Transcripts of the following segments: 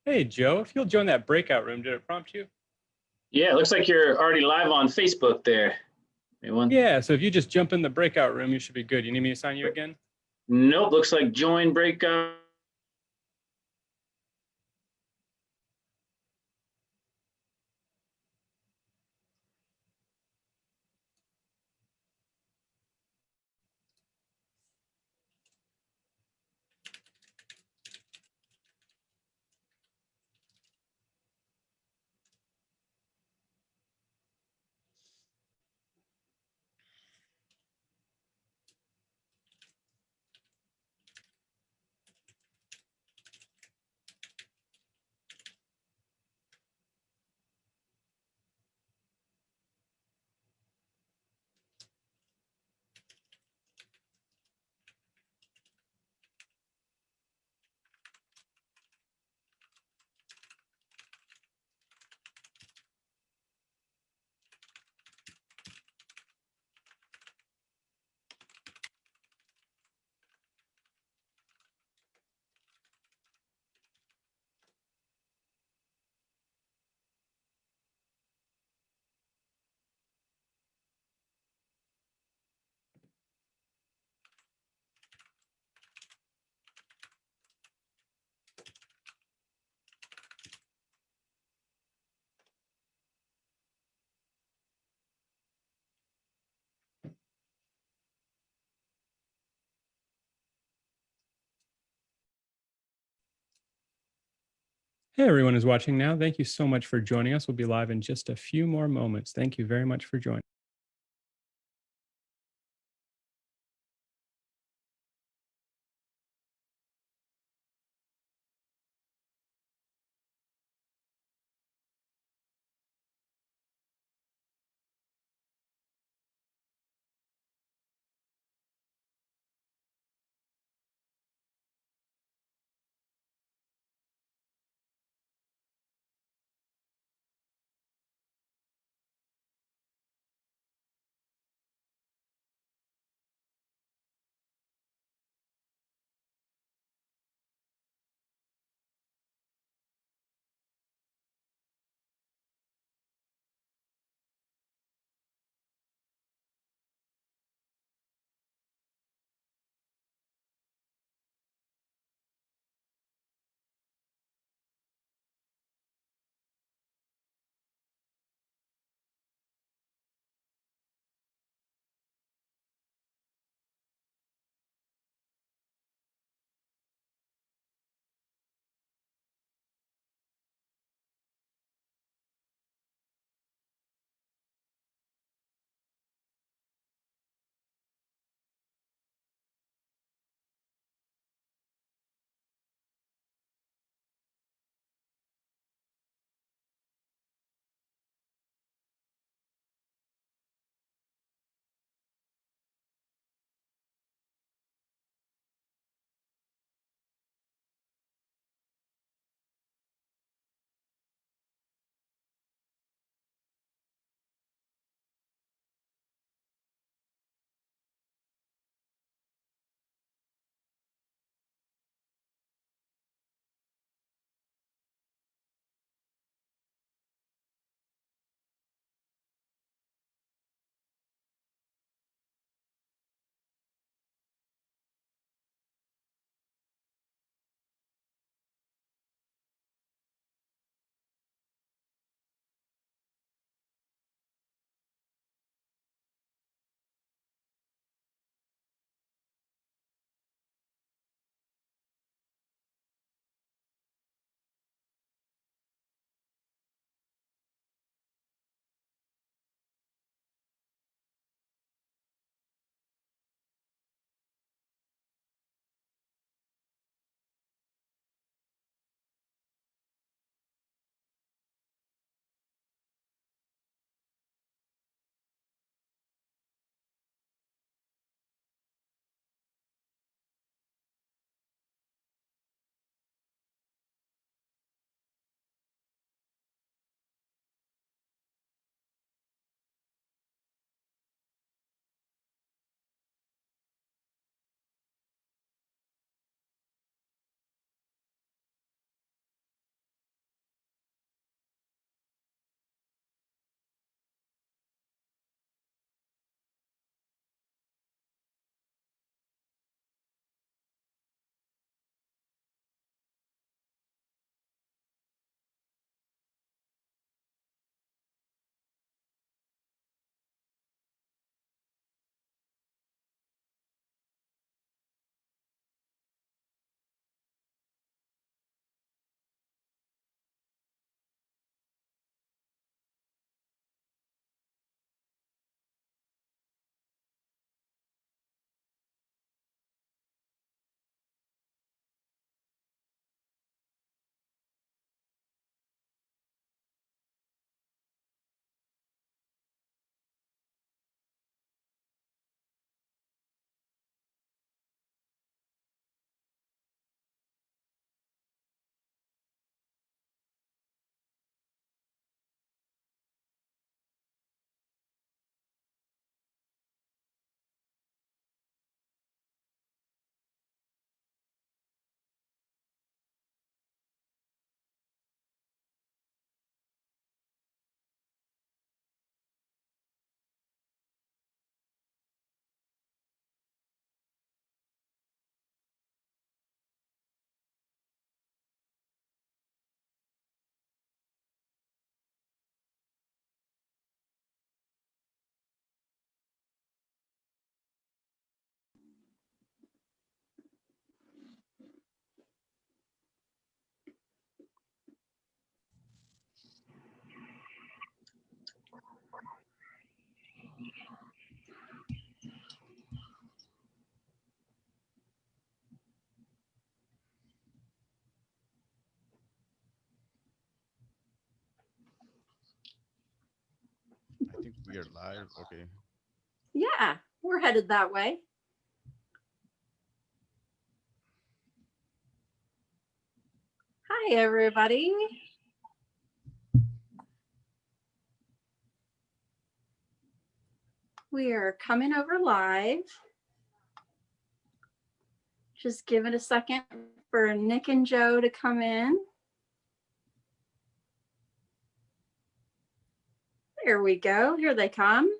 Hey, Joe, if you'll join that breakout room, did it prompt you? Yeah, it looks like you're already live on Facebook there. Anyone? Yeah, so if you just jump in the breakout room, you should be good. You need me to sign you again? Nope, looks like join breakout. Hey, everyone who's watching now. Thank you so much for joining us. We'll be live in just a few more moments. Thank you very much for joining. I think we are live. Okay. Yeah, we're headed that way. Hi, everybody. We are coming over live. Just give it a second for Nick and Joe to come in. There we go. Here they come.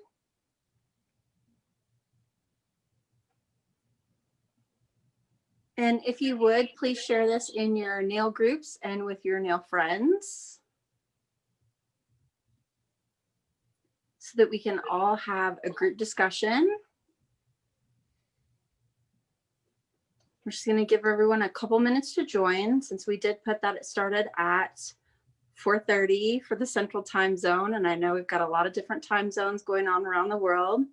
And if you would, please share this in your nail groups and with your nail friends so that we can all have a group discussion. We're just going to give everyone a couple minutes to join since we did put that it started at 4:30 for the Central Time Zone. And I know we've got a lot of different time zones going on around the world.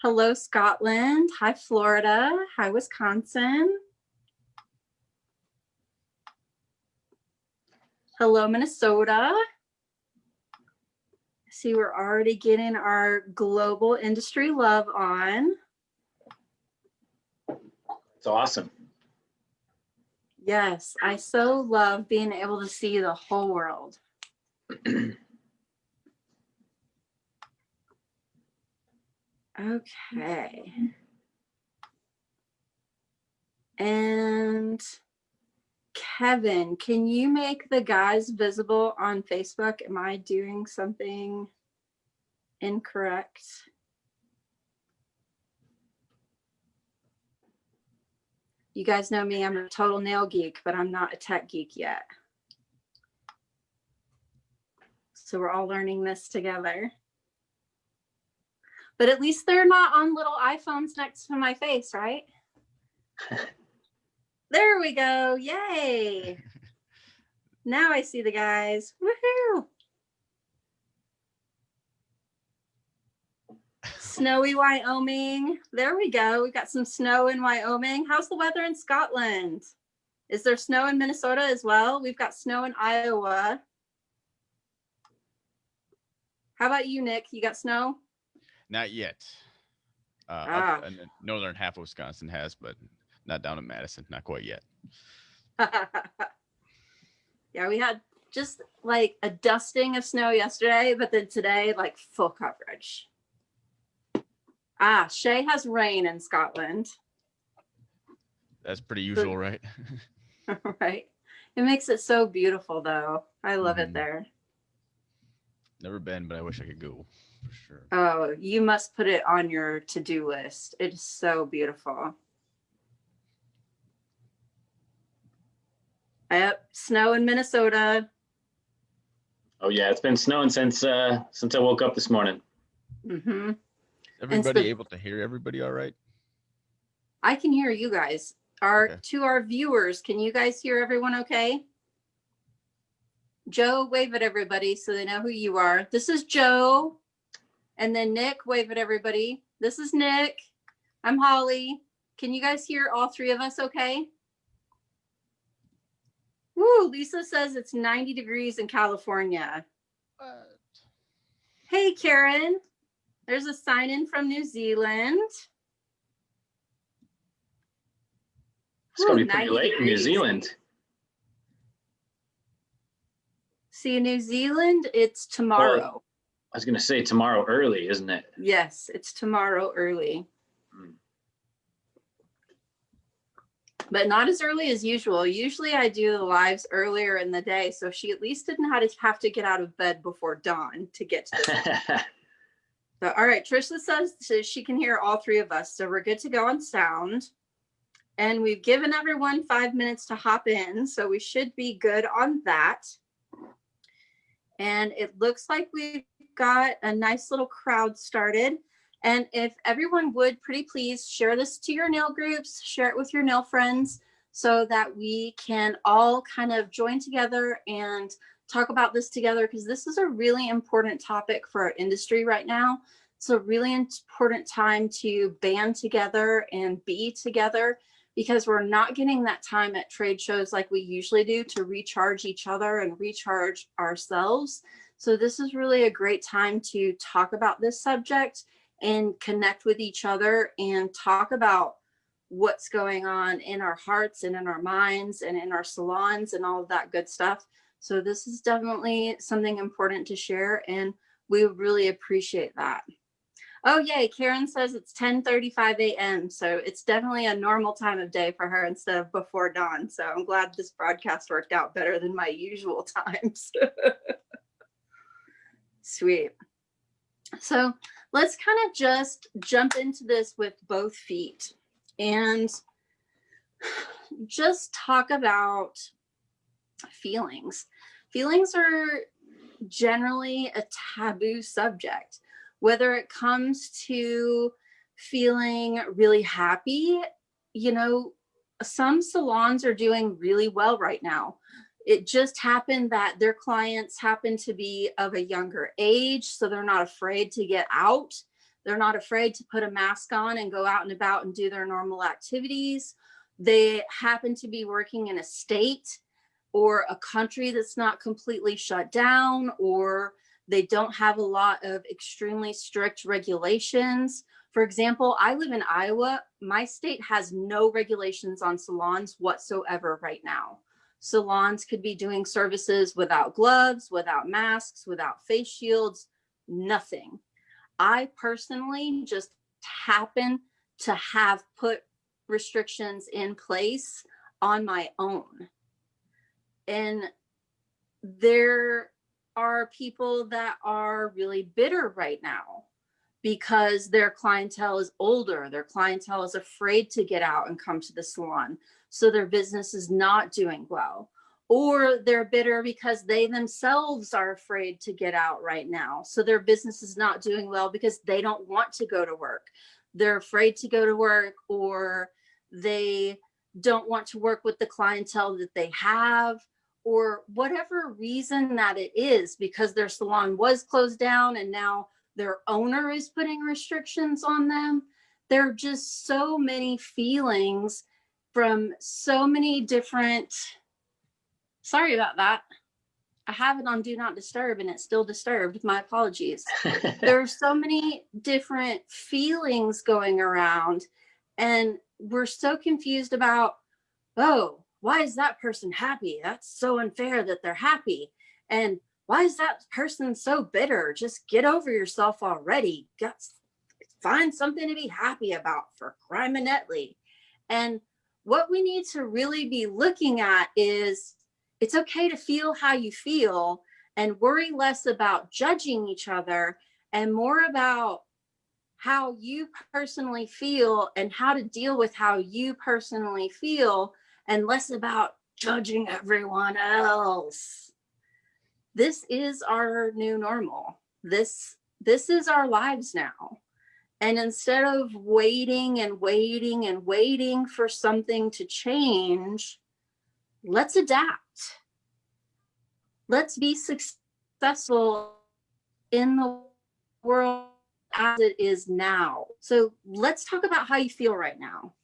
Hello, Scotland. Hi, Florida. Hi, Wisconsin. Hello, Minnesota. See, we're already getting our global industry love on. It's awesome. Yes, I so love being able to see the whole world. Okay. And Kevin, can you make the guys visible on Facebook? Am I doing something incorrect? You guys know me, I'm a total nail geek, but I'm not a tech geek yet. So we're all learning this together. But at least they're not on little iPhones next to my face, right? There we go. Yay. Now I see the guys. Woohoo. Snowy Wyoming. There we go. We got some snow in Wyoming. How's the weather in Scotland? Is there snow in Minnesota as well? We've got snow in Iowa. How about you, Nick? You got snow? Not yet. Up in the northern half of Wisconsin has, but not down in Madison. Not quite yet. Yeah, we had just like a dusting of snow yesterday, but then today, like full coverage. Shay has rain in Scotland. That's pretty usual, right? Right. It makes it so beautiful, though. I love it there. Never been, but I wish I could go for sure. Oh, you must put it on your to-do list. It is so beautiful. Yep, snow in Minnesota. Oh yeah, it's been snowing since I woke up this morning. Mm-hmm. Everybody able to hear everybody all right? I can hear you guys. To our viewers, can you guys hear everyone okay? Joe, wave at everybody so they know who you are. This is Joe. And then Nick, wave at everybody. This is Nick. I'm Holly. Can you guys hear all three of us okay? Woo, Lisa says it's 90 degrees in California. What? Hey, Karen. There's a sign in from New Zealand. It's going to be pretty late in New Zealand. See, in New Zealand, it's tomorrow. Well, I was going to say tomorrow early, isn't it? Yes, it's tomorrow early. But not as early as usual. Usually I do the lives earlier in the day, so she at least didn't have to get out of bed before dawn to get to this. So, all right, Trisha says she can hear all three of us, so we're good to go on sound. And we've given everyone 5 minutes to hop in, so we should be good on that. And it looks like we've got a nice little crowd started. And if everyone would pretty please share this to your nail groups, share it with your nail friends so that we can all kind of join together and talk about this together, because this is a really important topic for our industry right now. It's a really important time to band together and be together, because we're not getting that time at trade shows like we usually do to recharge each other and recharge ourselves. So this is really a great time to talk about this subject and connect with each other and talk about what's going on in our hearts and in our minds and in our salons and all of that good stuff. So this is definitely something important to share, and we really appreciate that. Oh, yay. Karen says it's 10:35 a.m. So it's definitely a normal time of day for her instead of before dawn. So I'm glad this broadcast worked out better than my usual times. Sweet. So let's kind of just jump into this with both feet and just talk about feelings. Feelings are generally a taboo subject. Whether it comes to feeling really happy, you know, some salons are doing really well right now. It just happened that their clients happen to be of a younger age, so they're not afraid to get out. They're not afraid to put a mask on and go out and about and do their normal activities. They happen to be working in a state or a country that's not completely shut down, or they don't have a lot of extremely strict regulations. For example, I live in Iowa. My state has no regulations on salons whatsoever right now. Salons could be doing services without gloves, without masks, without face shields, nothing. I personally just happen to have put restrictions in place on my own. And there are people that are really bitter right now because their clientele is older. Their clientele is afraid to get out and come to the salon, so their business is not doing well. Or they're bitter because they themselves are afraid to get out right now, so their business is not doing well because they don't want to go to work. They're afraid to go to work, or they don't want to work with the clientele that they have, or whatever reason that it is, because their salon was closed down and now their owner is putting restrictions on them. There are just so many feelings from so many different, sorry about that. I have it on Do Not Disturb and it's still disturbed. My apologies. There are so many different feelings going around, and we're so confused about, oh, why is that person happy? That's so unfair that they're happy. And why is that person so bitter? Just get over yourself already. Find something to be happy about, for criminally. And what we need to really be looking at is, it's okay to feel how you feel and worry less about judging each other and more about how you personally feel and how to deal with how you personally feel, and less about judging everyone else. This is our new normal. This is our lives now. And instead of waiting and waiting and waiting for something to change, let's adapt. Let's be successful in the world as it is now. So let's talk about how you feel right now.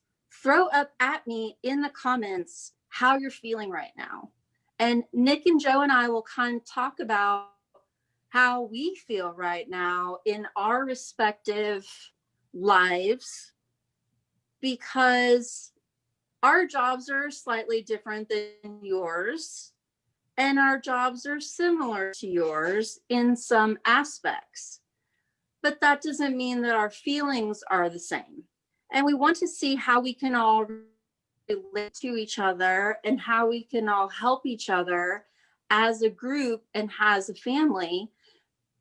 Throw up at me in the comments how you're feeling right now. And Nick and Joe and I will kind of talk about how we feel right now in our respective lives, because our jobs are slightly different than yours, and our jobs are similar to yours in some aspects. But that doesn't mean that our feelings are the same. And we want to see how we can all relate to each other and how we can all help each other as a group and as a family,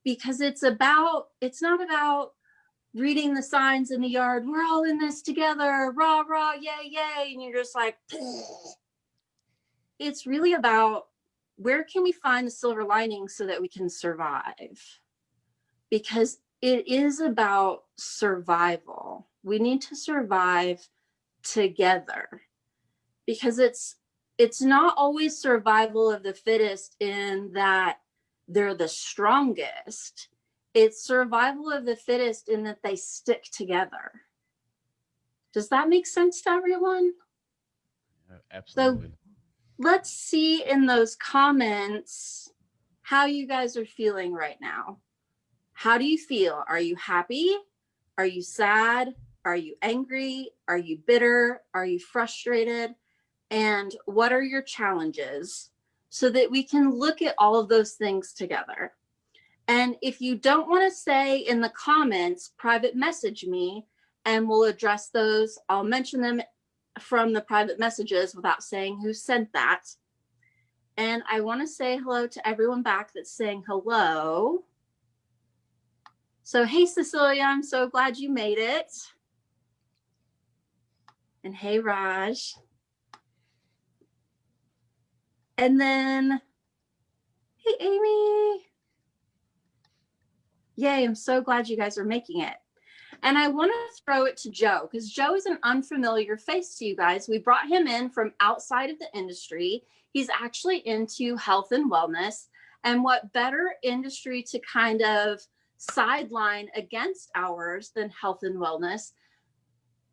because it's not about reading the signs in the yard, we're all in this together, rah, rah, yay, yay. And you're just like, it's really about, where can we find the silver lining so that we can survive? Because it is about survival. We need to survive together, because it's not always survival of the fittest in that they're the strongest. It's survival of the fittest in that they stick together. Does that make sense to everyone? Absolutely. So let's see in those comments how you guys are feeling right now. How do you feel? Are you happy? Are you sad? Are you angry? Are you bitter? Are you frustrated? And what are your challenges? So that we can look at all of those things together. And if you don't want to say in the comments, private message me and we'll address those. I'll mention them from the private messages without saying who sent that. And I want to say hello to everyone back that's saying hello. So, hey, Cecilia, I'm so glad you made it. And hey, Raj. And then, hey, Amy. Yay, I'm so glad you guys are making it. And I want to throw it to Joe, because Joe is an unfamiliar face to you guys. We brought him in from outside of the industry. He's actually into health and wellness. And what better industry to kind of sideline against ours than health and wellness?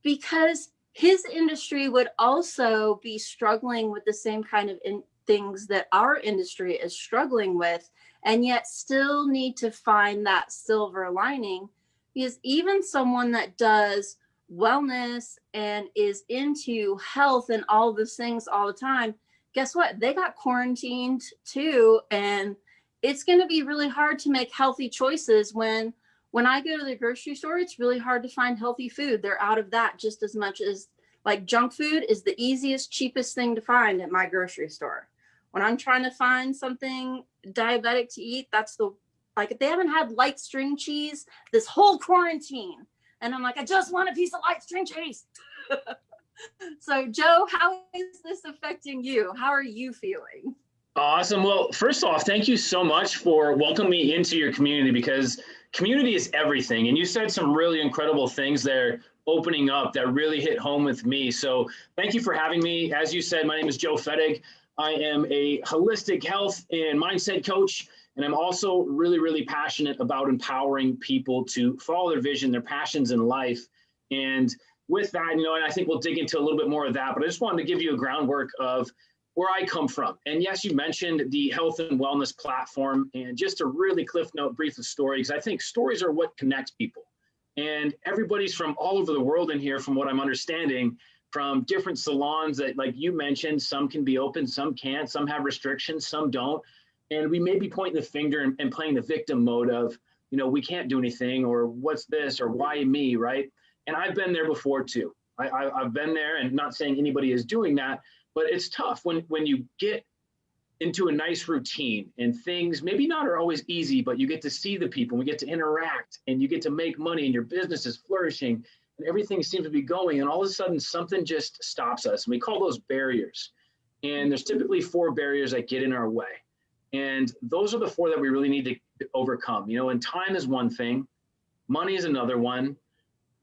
Because his industry would also be struggling with the same kind of things that our industry is struggling with, and yet still need to find that silver lining. Because even someone that does wellness and is into health and all those things all the time, guess what? They got quarantined too. And it's going to be really hard to make healthy choices when I go to the grocery store, it's really hard to find healthy food. They're out of that just as much as like junk food is the easiest, cheapest thing to find at my grocery store. When I'm trying to find something diabetic to eat, that's like, if they haven't had light string cheese this whole quarantine, and I'm like, I just want a piece of light string cheese. So Joe, how is this affecting you? How are you feeling? Awesome. Well, first off, thank you so much for welcoming me into your community, because community is everything. And you said some really incredible things there opening up that really hit home with me. So thank you for having me. As you said, my name is Joe Fettig. I am a holistic health and mindset coach. And I'm also really, really passionate about empowering people to follow their vision, their passions in life. And with that, and I think we'll dig into a little bit more of that, but I just wanted to give you a groundwork of where I come from. And yes, you mentioned the health and wellness platform, and just a really cliff note, brief story, because I think stories are what connects people. And everybody's from all over the world in here, from what I'm understanding, from different salons that, like you mentioned, some can be open, some can't, some have restrictions, some don't. And we may be pointing the finger and playing the victim mode of, we can't do anything, or what's this, or why me, right? And I've been there before too. I've been there, and not saying anybody is doing that, but it's tough when you get into a nice routine and things maybe not are always easy, but you get to see the people, we get to interact, and you get to make money, and your business is flourishing, and everything seems to be going, and all of a sudden something just stops us. And we call those barriers. And there's typically 4 barriers that get in our way. And those are the 4 that we really need to overcome. And time is one thing, money is another one.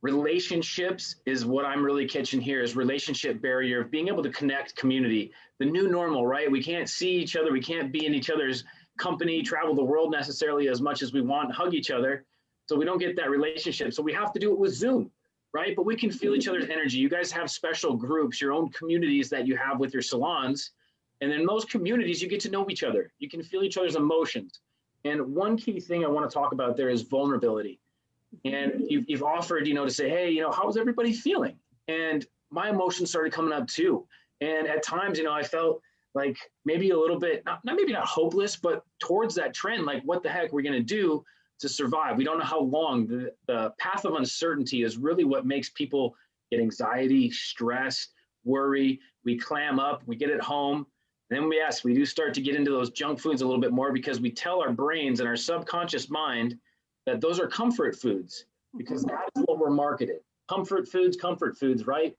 Relationships is what I'm really catching here, is relationship barrier of being able to connect, community, the new normal, right? We can't see each other. We can't be in each other's company, travel the world necessarily as much as we want, hug each other. So we don't get that relationship. So we have to do it with Zoom, right? But we can feel each other's energy. You guys have special groups, your own communities that you have with your salons. And in those communities, you get to know each other. You can feel each other's emotions. And one key thing I want to talk about there is vulnerability. And you've offered, to say, hey, how's everybody feeling? And my emotions started coming up too. And at times, I felt like maybe a little bit, maybe not hopeless, but towards that trend, like what the heck we're going to do to survive. We don't know how long. The path of uncertainty is really what makes people get anxiety, stress, worry. We clam up, we get at home. Then we do start to get into those junk foods a little bit more, because we tell our brains and our subconscious mind that those are comfort foods, because that is what we're marketed. Comfort foods, right?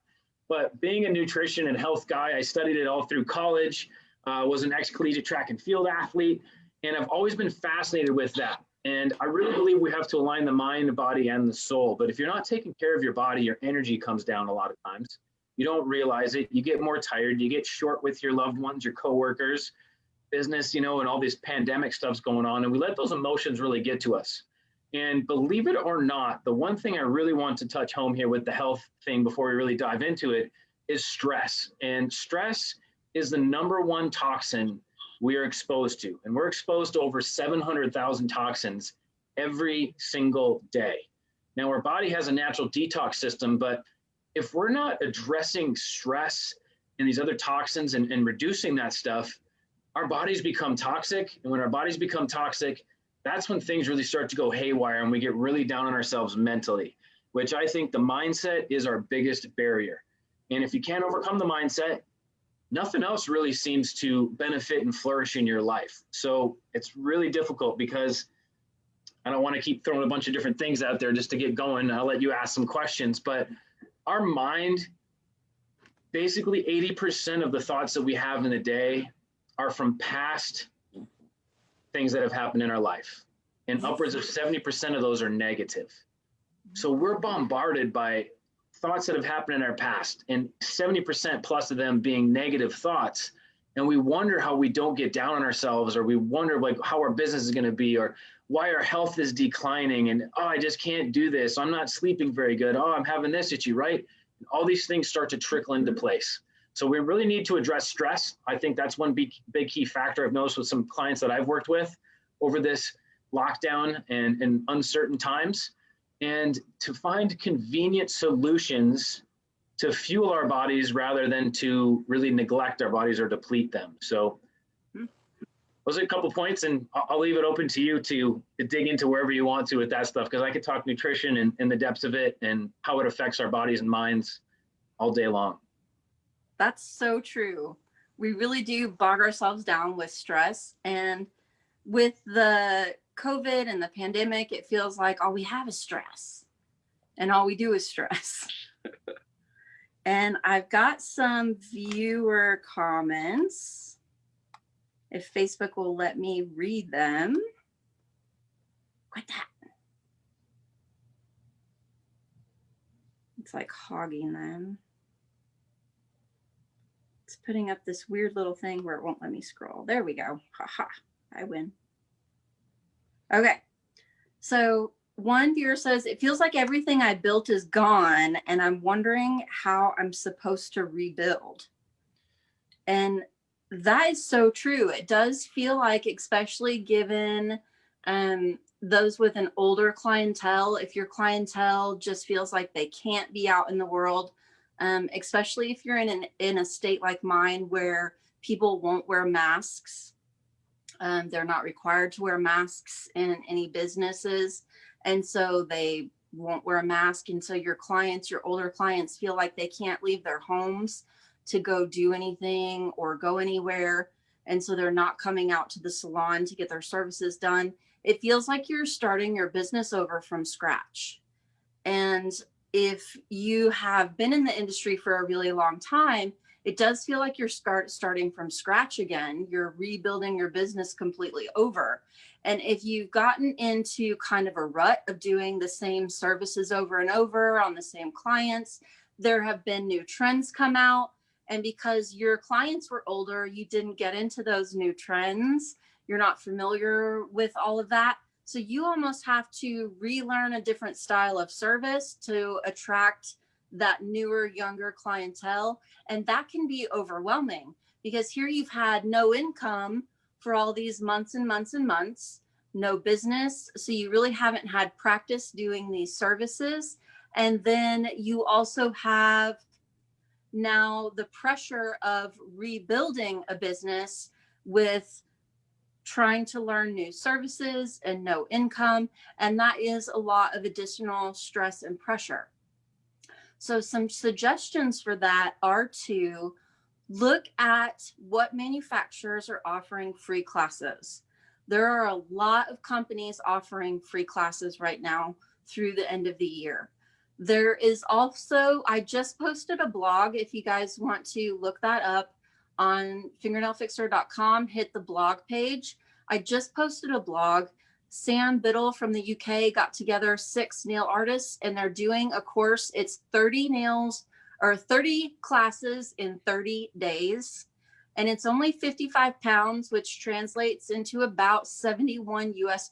But being a nutrition and health guy, I studied it all through college, was an ex-collegiate track and field athlete, and I've always been fascinated with that. And I really believe we have to align the mind, the body, and the soul. But if you're not taking care of your body, your energy comes down a lot of times. You don't realize it. You get more tired. You get short with your loved ones, your coworkers, business, and all this pandemic stuff's going on. And we let those emotions really get to us. And believe it or not, the one thing I really want to touch home here with the health thing before we really dive into it is stress. And stress is the number one toxin we are exposed to. And we're exposed to over 700,000 toxins every single day. Now, our body has a natural detox system, but if we're not addressing stress and these other toxins and reducing that stuff, our bodies become toxic. And when our bodies become toxic, that's when things really start to go haywire and we get really down on ourselves mentally, which I think the mindset is our biggest barrier. And if you can't overcome the mindset, nothing else really seems to benefit and flourish in your life. So it's really difficult because I don't want to keep throwing a bunch of different things out there just to get going. I'll let you ask some questions, but our mind, basically 80% of the thoughts that we have in a day are from past things that have happened in our life. And upwards of 70% of those are negative. So we're bombarded by thoughts that have happened in our past, and 70% plus of them being negative thoughts. And we wonder how we don't get down on ourselves, or we wonder like how our business is going to be, or why our health is declining. And, oh, I just can't do this. I'm not sleeping very good. Oh, I'm having this issue, right? And all these things start to trickle into place. So we really need to address stress. I think that's one big key factor I've noticed with some clients that I've worked with over this lockdown and uncertain times, and to find convenient solutions to fuel our bodies rather than to really neglect our bodies or deplete them. So those are a couple points, and I'll leave it open to you to dig into wherever you want to with that stuff, because I could talk nutrition and the depths of it and how it affects our bodies and minds all day long. That's so true. We really do bog ourselves down with stress. And with the COVID and the pandemic, it feels like all we have is stress and all we do is stress. And I've got some viewer comments, if Facebook will let me read them. What that? It's like hogging them. It's putting up this weird little thing where it won't let me scroll. There we go. Haha, I win. Okay. So one viewer says, it feels like everything I built is gone and I'm wondering how I'm supposed to rebuild. And that is so true. It does feel like, especially given those with an older clientele, if your clientele just feels like they can't be out in the world, especially if you're in a state like mine where people won't wear masks. They're not required to wear masks in any businesses. And so they won't wear a mask. And so your clients, your older clients, feel like they can't leave their homes to go do anything or go anywhere. And so they're not coming out to the salon to get their services done. It feels like you're starting your business over from scratch. And if you have been in the industry for a really long time, it does feel like you're starting from scratch again. You're rebuilding your business completely over. And if you've gotten into kind of a rut of doing the same services over and over on the same clients, there have been new trends come out. And because your clients were older, you didn't get into those new trends. You're not familiar with all of that. So you almost have to relearn a different style of service to attract that newer, younger clientele. And that can be overwhelming because here you've had no income for all these months and months and months, no business. So you really haven't had practice doing these services. And then you also have now the pressure of rebuilding a business with trying to learn new services and no income. And that is a lot of additional stress and pressure. So some suggestions for that are to look at what manufacturers are offering free classes. There are a lot of companies offering free classes right now through the end of the year. There is also, I just posted a blog. If you guys want to look that up on fingernailfixer.com, hit the blog page. I just posted a blog. Sam Biddle from the UK got together 6 nail artists and they're doing a course. It's 30 nails or 30 classes in 30 days. And it's only 55 pounds, which translates into about $71 US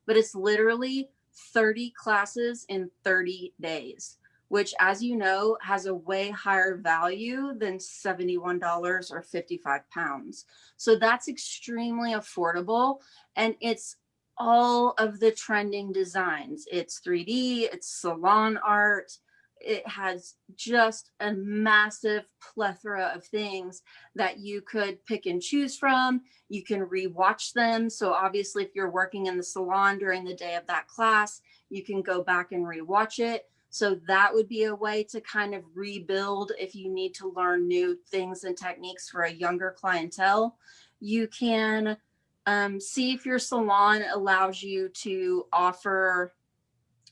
but it's literally 30 classes in 30 days, which, as you know, has a way higher value than $71 or 55 pounds. So that's extremely affordable. And it's all of the trending designs. It's 3D, it's salon art. It has just a massive plethora of things that you could pick and choose from. You can rewatch them. So obviously, if you're working in the salon during the day of that class, you can go back and rewatch it. So that would be a way to kind of rebuild if you need to learn new things and techniques for a younger clientele. You can see if your salon allows you to offer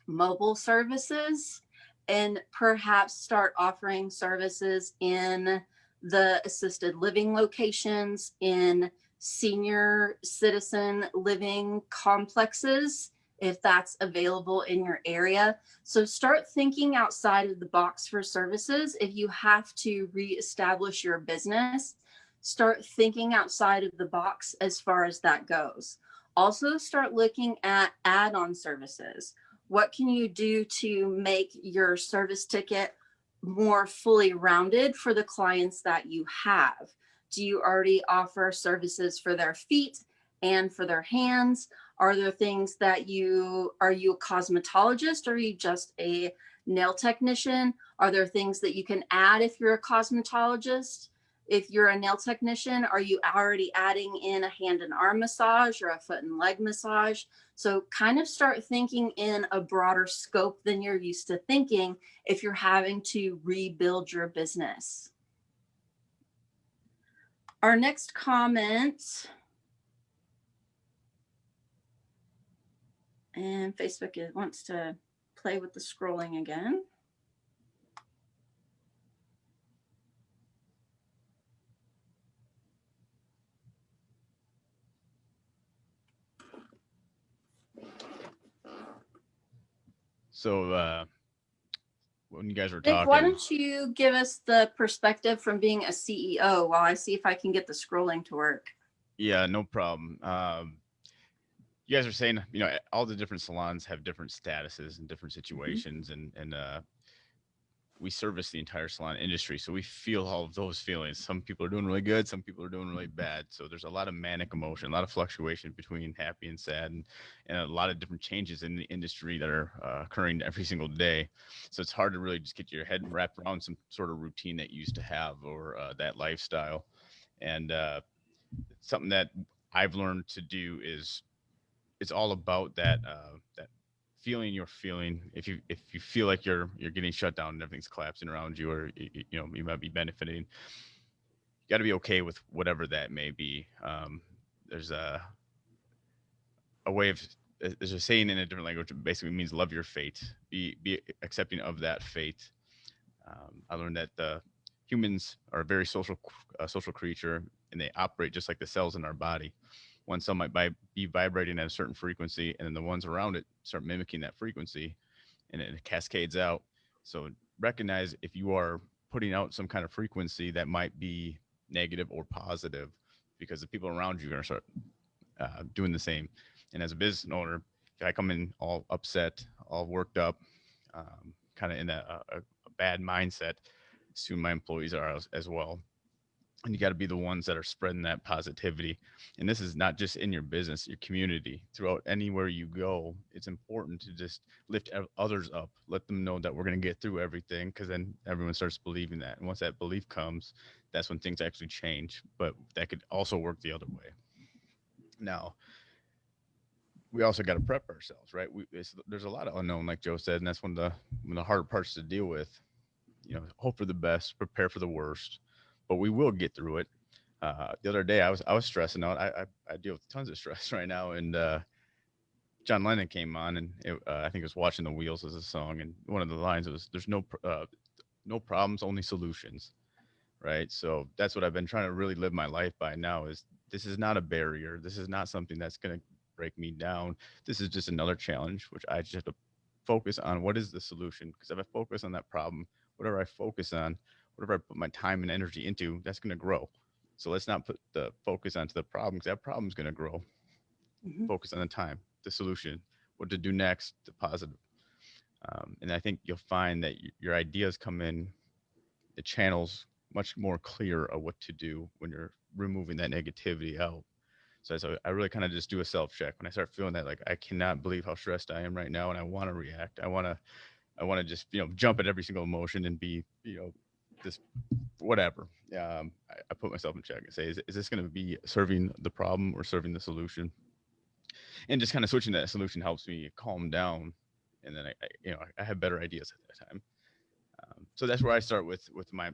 mobile services, and perhaps start offering services in the assisted living locations, in senior citizen living complexes, if that's available in your area. So start thinking outside of the box for services. If you have to reestablish your business, start thinking outside of the box as far as that goes. Also, start looking at add-on services. What can you do to make your service ticket more fully rounded for the clients that you have? Do you already offer services for their feet and for their hands? Are there things that are you a cosmetologist, or are you just a nail technician? Are there things that you can add if you're a cosmetologist? If you're a nail technician, are you already adding in a hand and arm massage or a foot and leg massage? So kind of start thinking in a broader scope than you're used to thinking if you're having to rebuild your business. Our next comment, and Facebook wants to play with the scrolling again. So when you guys were Vic, talking, why don't you give us the perspective from being a CEO while I see if I can get the scrolling to work? Yeah, no problem. You guys are saying, all the different salons have different statuses and different situations, and we service the entire salon industry, so we feel all of those feelings. Some people are doing really good, some people are doing really bad. So there's a lot of manic emotion, a lot of fluctuation between happy and sad, and a lot of different changes in the industry that are occurring every single day. So it's hard to really just get your head wrapped around some sort of routine that you used to have, or that lifestyle. And something that I've learned to do is, it's all about that feeling you're feeling. If you feel like you're getting shut down and everything's collapsing around you, or you might be benefiting, you got to be okay with whatever that may be. There's a way of, there's a saying in a different language, it basically means love your fate, be accepting of that fate. I learned that humans are a very social creature, and they operate just like the cells in our body. One cell might be vibrating at a certain frequency, and then the ones around it start mimicking that frequency, and it cascades out. So recognize if you are putting out some kind of frequency that might be negative or positive, because the people around you are going to start doing the same. And as a business owner, if I come in all upset, all worked up, kind of in a bad mindset, soon my employees are as well. And you got to be the ones that are spreading that positivity. And this is not just in your business, your community, throughout anywhere you go. It's important to just lift others up, let them know that we're going to get through everything, because then everyone starts believing that. And once that belief comes, that's when things actually change. But that could also work the other way. Now, we also got to prep ourselves, right? There's a lot of unknown, like Joe said, and that's one of the harder parts to deal with. Hope for the best, prepare for the worst, but we will get through it. The other day, I was stressing out. I deal with tons of stress right now, and John Lennon came on, and I think it was "Watching the Wheels" as a song, and one of the lines was, "There's no problems, only solutions." Right. So that's what I've been trying to really live my life by now. Is this is not a barrier. This is not something that's going to break me down. This is just another challenge, which I just have to focus on. What is the solution? Because if I focus on that problem, whatever I focus on, whatever I put my time and energy into, that's going to grow. So let's not put the focus onto the problem, because that problem is going to grow. Focus on the time. the solution, what to do next, the positive. And I think you'll find that your ideas come in the channels much more clear of what to do when you're removing that negativity out. So I really kind of just do a self check when I start feeling that, like, I cannot believe how stressed I am right now, and I want to react. I want to just, jump at every single emotion and be, this whatever. I put myself in check and say, is this going to be serving the problem or serving the solution? And just kind of switching that solution helps me calm down, and then I have better ideas at that time. So that's where I start with my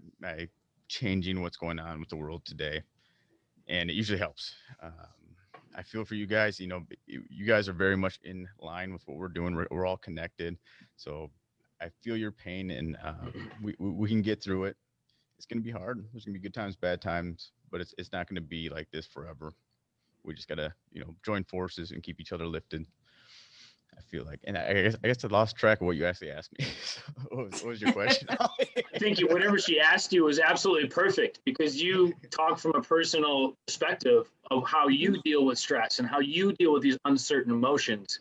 changing what's going on with the world today, and it usually helps. I feel for you guys. You guys are very much in line with what we're doing. We're all connected, so I feel your pain, and we can get through it. It's going to be hard. There's going to be good times, bad times, but it's not going to be like this forever. We just got to, join forces and keep each other lifted. I feel like, and I guess I lost track of what you actually asked me. So what was your question? I think whatever she asked you was absolutely perfect, because you talk from a personal perspective of how you deal with stress and how you deal with these uncertain emotions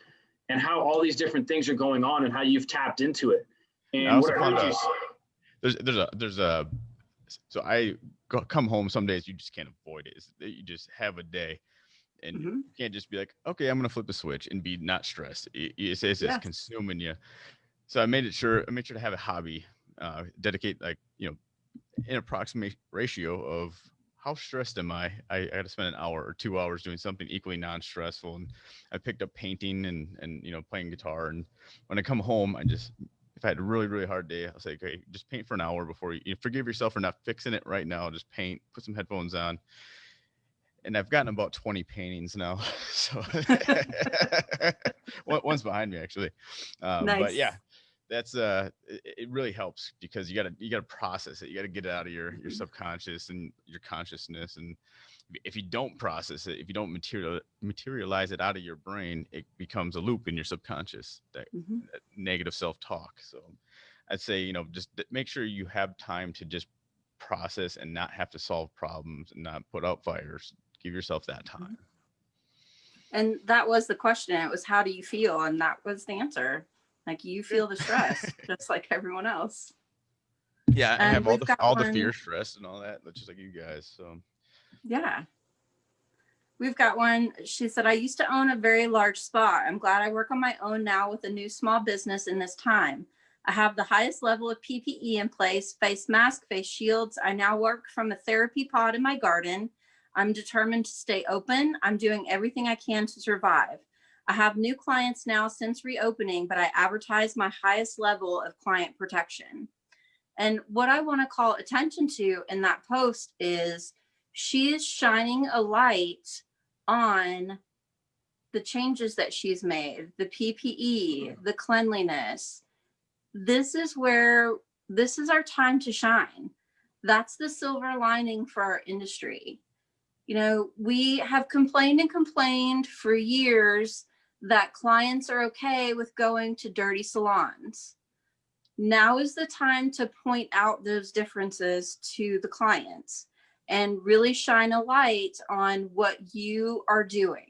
and how all these different things are going on and how you've tapped into it. And what I heard you so I come home some days, you just can't avoid it. You just have a day. And you can't just be like, okay, I'm going to flip the switch and be not stressed. It's just consuming you. So I made sure to have a hobby, dedicate an approximate ratio of how stressed am I? I got to spend an hour or 2 hours doing something equally non-stressful. And I picked up painting and playing guitar. And when I come home, if I had a really, really hard day, I'll say, okay, just paint for an hour before you forgive yourself for not fixing it right now. Just paint, put some headphones on. And I've gotten about 20 paintings now. So one's behind me, actually. Nice. But yeah, that's it really helps, because you gotta process it. You gotta get it out of your subconscious and your consciousness. And if you don't process it, if you don't materialize it out of your brain, it becomes a loop in your subconscious, that negative self-talk. So I'd say, just make sure you have time to just process and not have to solve problems and not put out fires. Give yourself that time. And that was the question. It was, how do you feel? And that was the answer. Like, you feel the stress just like everyone else. Yeah, I have all the fear, stress, and all that, just like you guys. So yeah. We've got one. She said, I used to own a very large spa. I'm glad I work on my own now with a new small business in this time. I have the highest level of PPE in place, face mask, face shields. I now work from a therapy pod in my garden. I'm determined to stay open. I'm doing everything I can to survive. I have new clients now since reopening, but I advertise my highest level of client protection. And what I want to call attention to in that post is she is shining a light on the changes that she's made, the PPE, the cleanliness. This is our time to shine. That's the silver lining for our industry. We have complained for years that clients are okay with going to dirty salons. Now is the time to point out those differences to the clients and really shine a light on what you are doing.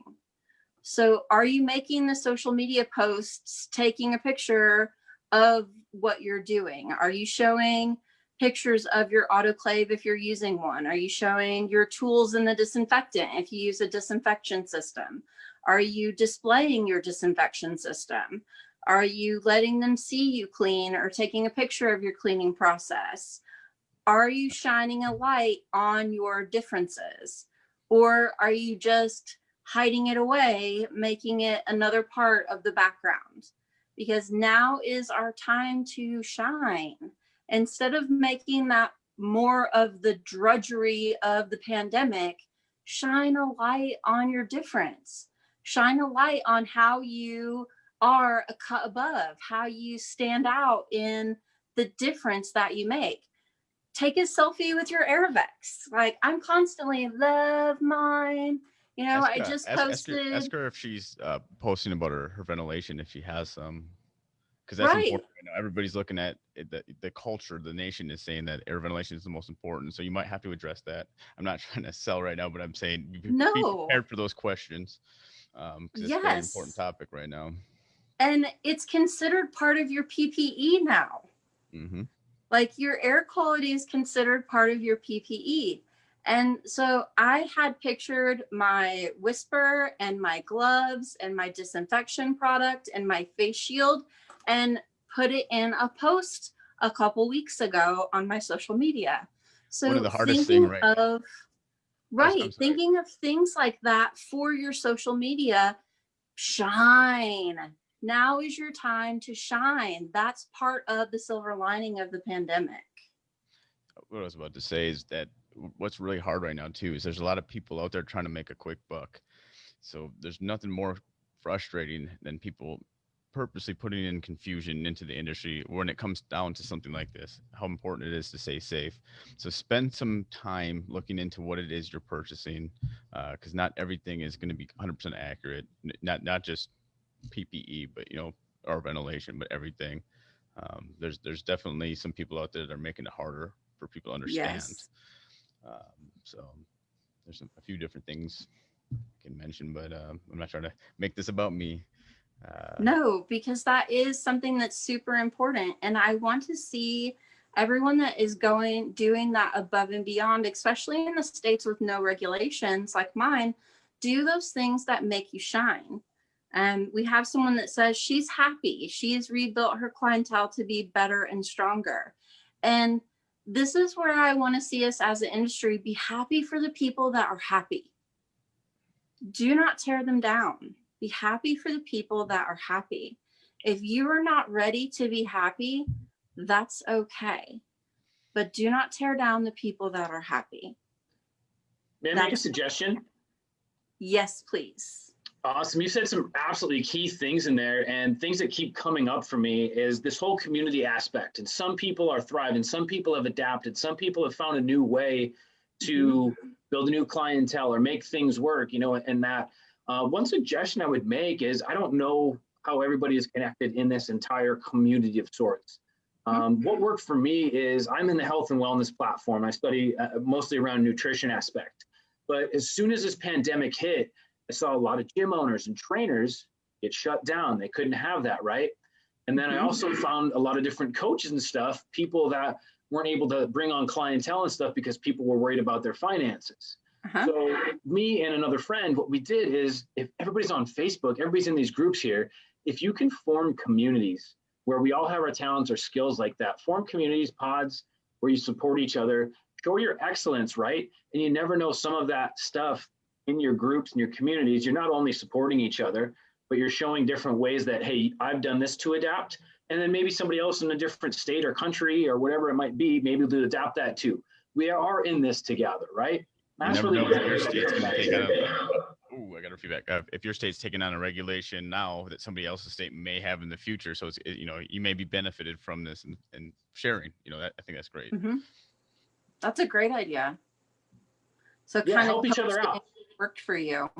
So are you making the social media posts, taking a picture of what you're doing? Are you showing pictures of your autoclave if you're using one? Are you showing your tools in the disinfectant if you use a disinfection system? Are you displaying your disinfection system? Are you letting them see you clean or taking a picture of your cleaning process? Are you shining a light on your differences? Or are you just hiding it away, making it another part of the background? Because now is our time to shine. Instead of making that more of the drudgery of the pandemic, shine a light on your difference. Shine a light on how you are a cut above, how you stand out in the difference that you make. Take a selfie with your Airvex. Like, I'm constantly love mine. I just posted. Ask her if she's posting about her ventilation, if she has some. Because that's important. Everybody's looking at the culture. The nation is saying that air ventilation is the most important. So you might have to address that. I'm not trying to sell right now, but I'm saying be prepared for those questions. because it's a very important topic right now. And it's considered part of your PPE now. Mm-hmm. Like your air quality is considered part of your PPE. And so I had pictured my whisper and my gloves and my disinfection product and my face shield and put it in a post a couple weeks ago on my social media. So one of the hardest things thinking of things like that for your social media, shine. Now is your time to shine. That's part of the silver lining of the pandemic. What I was about to say is that what's really hard right now too is there's a lot of people out there trying to make a quick buck. So there's nothing more frustrating than people purposely putting in confusion into the industry when it comes down to something like this, how important it is to stay safe. So spend some time looking into what it is you're purchasing, because not everything is going to be 100% accurate, not just PPE, but or ventilation, but everything. There's definitely some people out there that are making it harder for people to understand. Yes. So there's a few different things I can mention, but I'm not trying to make this about me. No, because that is something that's super important. And I want to see everyone that is doing that above and beyond, especially in the states with no regulations like mine, do those things that make you shine. We have someone that says she's happy. She has rebuilt her clientele to be better and stronger. And this is where I want to see us as an industry be happy for the people that are happy. Do not tear them down. Be happy for the people that are happy. If you are not ready to be happy, that's okay. But do not tear down the people that are happy. May I make a suggestion? Yes, please. Awesome. You said some absolutely key things in there, and things that keep coming up for me is this whole community aspect. And some people are thriving. Some people have adapted. Some people have found a new way to build a new clientele or make things work, and that. One suggestion I would make is, I don't know how everybody is connected in this entire community of sorts. What worked for me is I'm in the health and wellness platform. I study mostly around nutrition aspect. But as soon as this pandemic hit, I saw a lot of gym owners and trainers get shut down. They couldn't have that, right? And then I also found a lot of different coaches and stuff, people that weren't able to bring on clientele and stuff because people were worried about their finances. So me and another friend, what we did is, if everybody's on Facebook, everybody's in these groups here, if you can form communities where we all have our talents or skills like that, form communities, pods where you support each other, show your excellence, right? And you never know, some of that stuff in your groups and your communities, you're not only supporting each other, but you're showing different ways that, hey, I've done this to adapt. And then maybe somebody else in a different state or country or whatever it might be, maybe to adapt that too. We are in this together, right? That's really know if your state's going to take I got a feedback. If your state's taking on a regulation now that somebody else's state may have in the future, so it's, you may be benefited from this and sharing. I think that's great. That's a great idea. So kind of help each other out. Worked for you.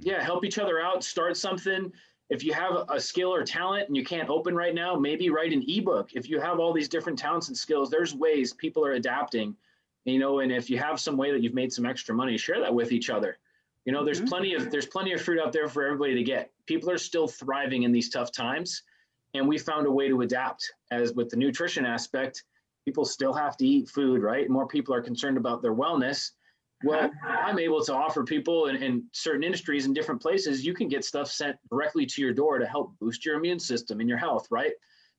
Yeah, help each other out. Start something. If you have a skill or talent and you can't open right now, maybe write an ebook. If you have all these different talents and skills, there's ways people are adapting. And if you have some way that you've made some extra money, share that with each other. There's plenty of fruit out there for everybody to get. People are still thriving in these tough times, and we found a way to adapt. As with the nutrition aspect, people still have to eat food, right? More people are concerned about their wellness. Well, I'm able to offer people in certain industries in different places, you can get stuff sent directly to your door to help boost your immune system and your health, right?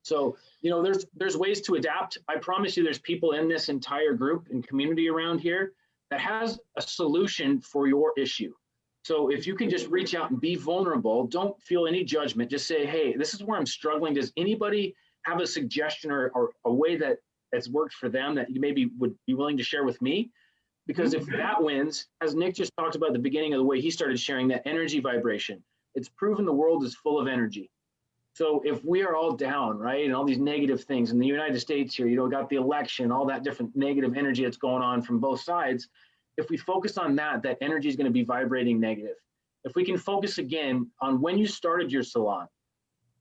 So, there's ways to adapt. I promise you, there's people in this entire group and community around here that has a solution for your issue. So if you can just reach out and be vulnerable, don't feel any judgment. Just say, hey, this is where I'm struggling. Does anybody have a suggestion or a way that's worked for them that you maybe would be willing to share with me? Because if that wins, as Nick just talked about at the beginning of the way he started sharing that energy vibration, it's proven the world is full of energy. So if we are all down, right, and all these negative things in the United States here, got the election, all that different negative energy that's going on from both sides. If we focus on that energy is going to be vibrating negative. If we can focus again on when you started your salon,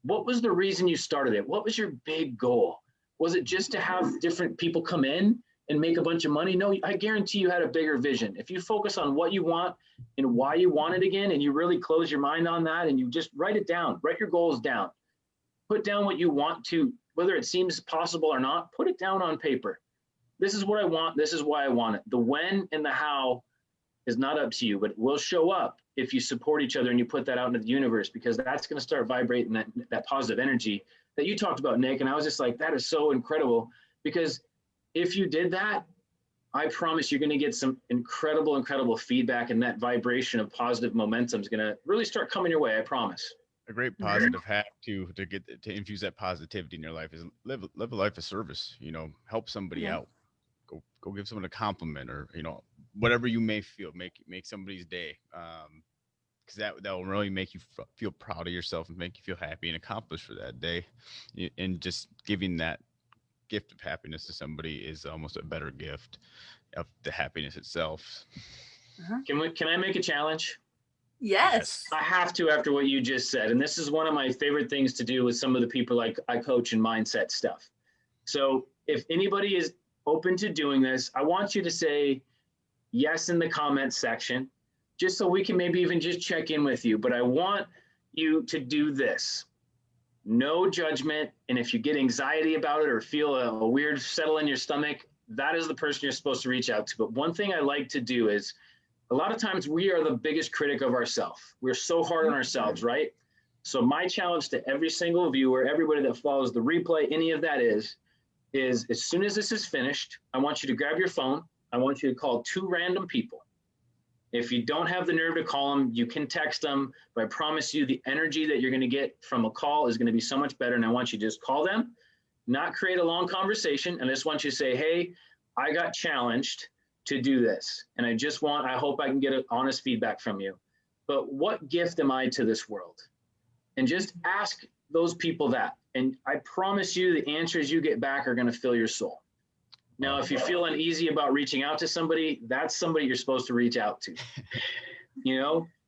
what was the reason you started it? What was your big goal? Was it just to have different people come in and make a bunch of money. No, I guarantee you had a bigger vision. If you focus on what you want and why you want it again, and you really close your mind on that, and you just write it down, write your goals down, put down what you want to, whether it seems possible or not, put it down on paper. This is what I want. This is why I want it. The when and the how is not up to you, but it will show up if you support each other and you put that out into the universe, because that's going to start vibrating that positive energy that you talked about, Nick. And I was just like, that is so incredible, because if you did that, I promise you're going to get some incredible feedback, and that vibration of positive momentum is going to really start coming your way. I promise. A great positive hack to infuse that positivity in your life is live a life of service. Help somebody out. Go give someone a compliment, or whatever you may feel. Make somebody's day. Because that will really make you feel proud of yourself and make you feel happy and accomplished for that day. And just giving that gift of happiness to somebody is almost a better gift of the happiness itself. Can I make a challenge? Yes. I have to, after what you just said. And this is one of my favorite things to do with some of the people like I coach in mindset stuff. So if anybody is open to doing this, I want you to say yes in the comments section, just so we can maybe even just check in with you. But I want you to do this. No judgment. And if you get anxiety about it or feel a weird settle in your stomach, that is the person you're supposed to reach out to. But one thing I like to do is, a lot of times we are the biggest critic of ourselves. We're so hard on ourselves, right? So my challenge to every single viewer, everybody that follows the replay, any of that is as soon as this is finished, I want you to grab your phone. I want you to call 2 random people. If you don't have the nerve to call them, you can text them, but I promise you the energy that you're going to get from a call is going to be so much better. And I want you to just call them, not create a long conversation. And I just want you to say, hey, I got challenged to do this. And I hope I can get an honest feedback from you. But what gift am I to this world? And just ask those people that. And I promise you the answers you get back are going to fill your soul. Now, if you feel uneasy about reaching out to somebody, that's somebody you're supposed to reach out to,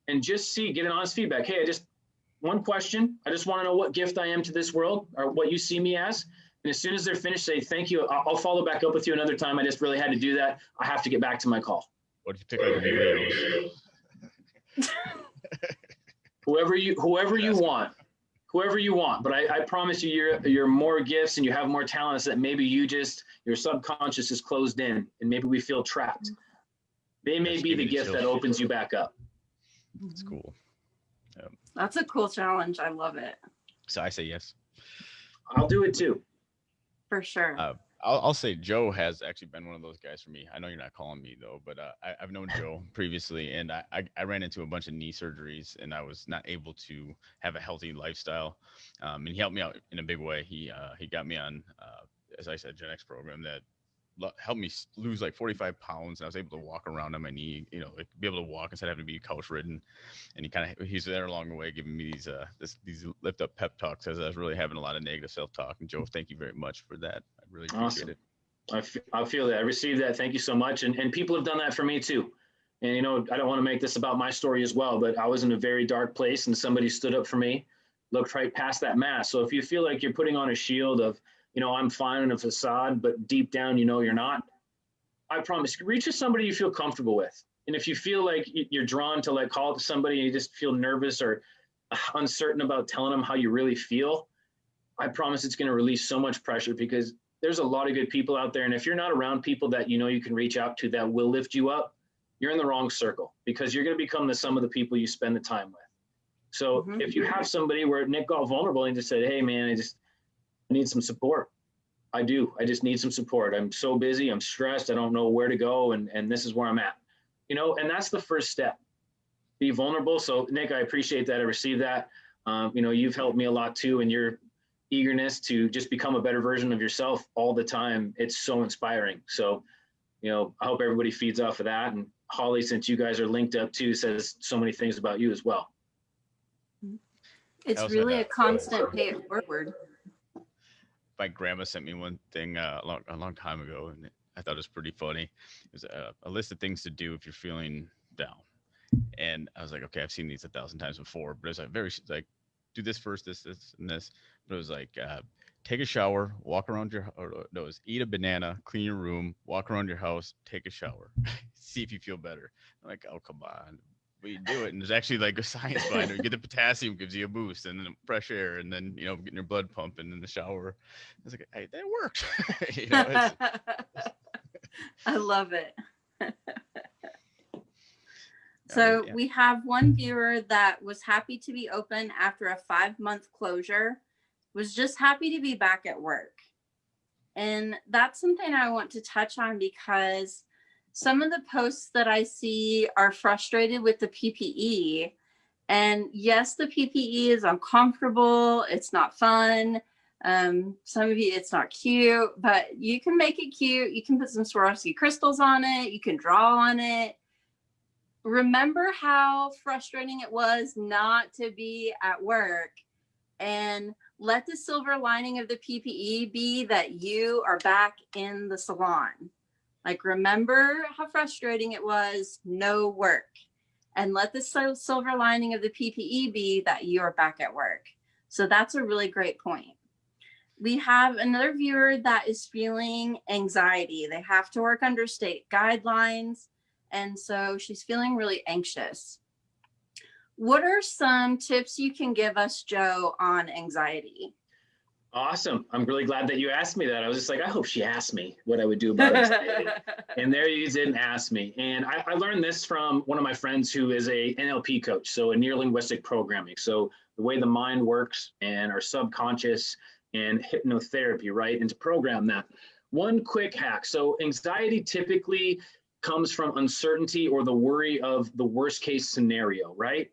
and just get an honest feedback. Hey, one question. I just want to know what gift I am to this world, or what you see me as. And as soon as they're finished, say, thank you. I'll follow back up with you another time. I just really had to do that. I have to get back to my call. What if you pick like videos? Whoever you want. But I promise you, you're more gifts and you have more talents that maybe your subconscious is closed in, and maybe we feel trapped. They may be the gift that opens you back up. That's cool. That's a cool challenge. I love it. So I say yes. I'll do it too. For sure. I'll say Joe has actually been one of those guys for me. I know you're not calling me though, but I've known Joe previously, and I ran into a bunch of knee surgeries, and I was not able to have a healthy lifestyle. And he helped me out in a big way. He got me on, as I said, Gen X program that helped me lose like 45 pounds. And I was able to walk around on my knee, like be able to walk instead of having to be couch ridden. And he's there along the way, giving me these lift up pep talks as I was really having a lot of negative self-talk. And Joe, thank you very much for that. I really appreciate it. I feel that. I received that. Thank you so much. And people have done that for me too. And, I don't want to make this about my story as well, but I was in a very dark place and somebody stood up for me, looked right past that mask. So if you feel like you're putting on a shield of, I'm fine in a facade, but deep down, you're not, I promise, reach to somebody you feel comfortable with. And if you feel like you're drawn to call it to somebody and you just feel nervous or uncertain about telling them how you really feel, I promise it's going to release so much pressure, because there's a lot of good people out there. And if you're not around people that you can reach out to that will lift you up, you're in the wrong circle, because you're going to become the sum of the people you spend the time with. So if you have somebody where Nick got vulnerable and just said, hey man, I need some support. I do. I just need some support. I'm so busy. I'm stressed. I don't know where to go. And this is where I'm at, and that's the first step. Be vulnerable. So Nick, I appreciate that. I received that. You've helped me a lot too, in your eagerness to just become a better version of yourself all the time. It's so inspiring. So, I hope everybody feeds off of that. And Holly, since you guys are linked up too, says so many things about you as well. It's really a constant pay it forward. My grandma sent me one thing a long time ago, and I thought it was pretty funny. It was a list of things to do if you're feeling down. And I was like, okay, I've seen these 1,000 times before, but it was like do this first, this, and this. But it was like, take a shower, walk around eat a banana, clean your room, walk around your house, take a shower, see if you feel better. I'm like, oh, come on. But you do it, and there's actually like a science behind it. You get the potassium, gives you a boost, and then fresh air, and then getting your blood pumping in the shower. It's like, hey, that works. I love it. So we have one viewer that was happy to be open after a 5-month closure, was just happy to be back at work. And that's something I want to touch on because some of the posts that I see are frustrated with the PPE. And yes, the PPE is uncomfortable. It's not fun. Some of you, it's not cute, but you can make it cute. You can put some Swarovski crystals on it. You can draw on it. Remember how frustrating it was not to be at work, and let the silver lining of the PPE be that you are back in the salon. Like, remember how frustrating it was, no work, and let the silver lining of the PPE be that you are back at work. So that's a really great point. We have another viewer that is feeling anxiety. They have to work under state guidelines, and so she's feeling really anxious. What are some tips you can give us, Joe, on anxiety? Awesome. I'm really glad that you asked me that. I was just like, I hope she asked me what I would do about anxiety. And there you didn't ask me. And I learned this from one of my friends who is a NLP coach, so a near-linguistic programming. So the way the mind works and our subconscious and hypnotherapy, right? And to program that. One quick hack. So anxiety typically comes from uncertainty or the worry of the worst case scenario, right?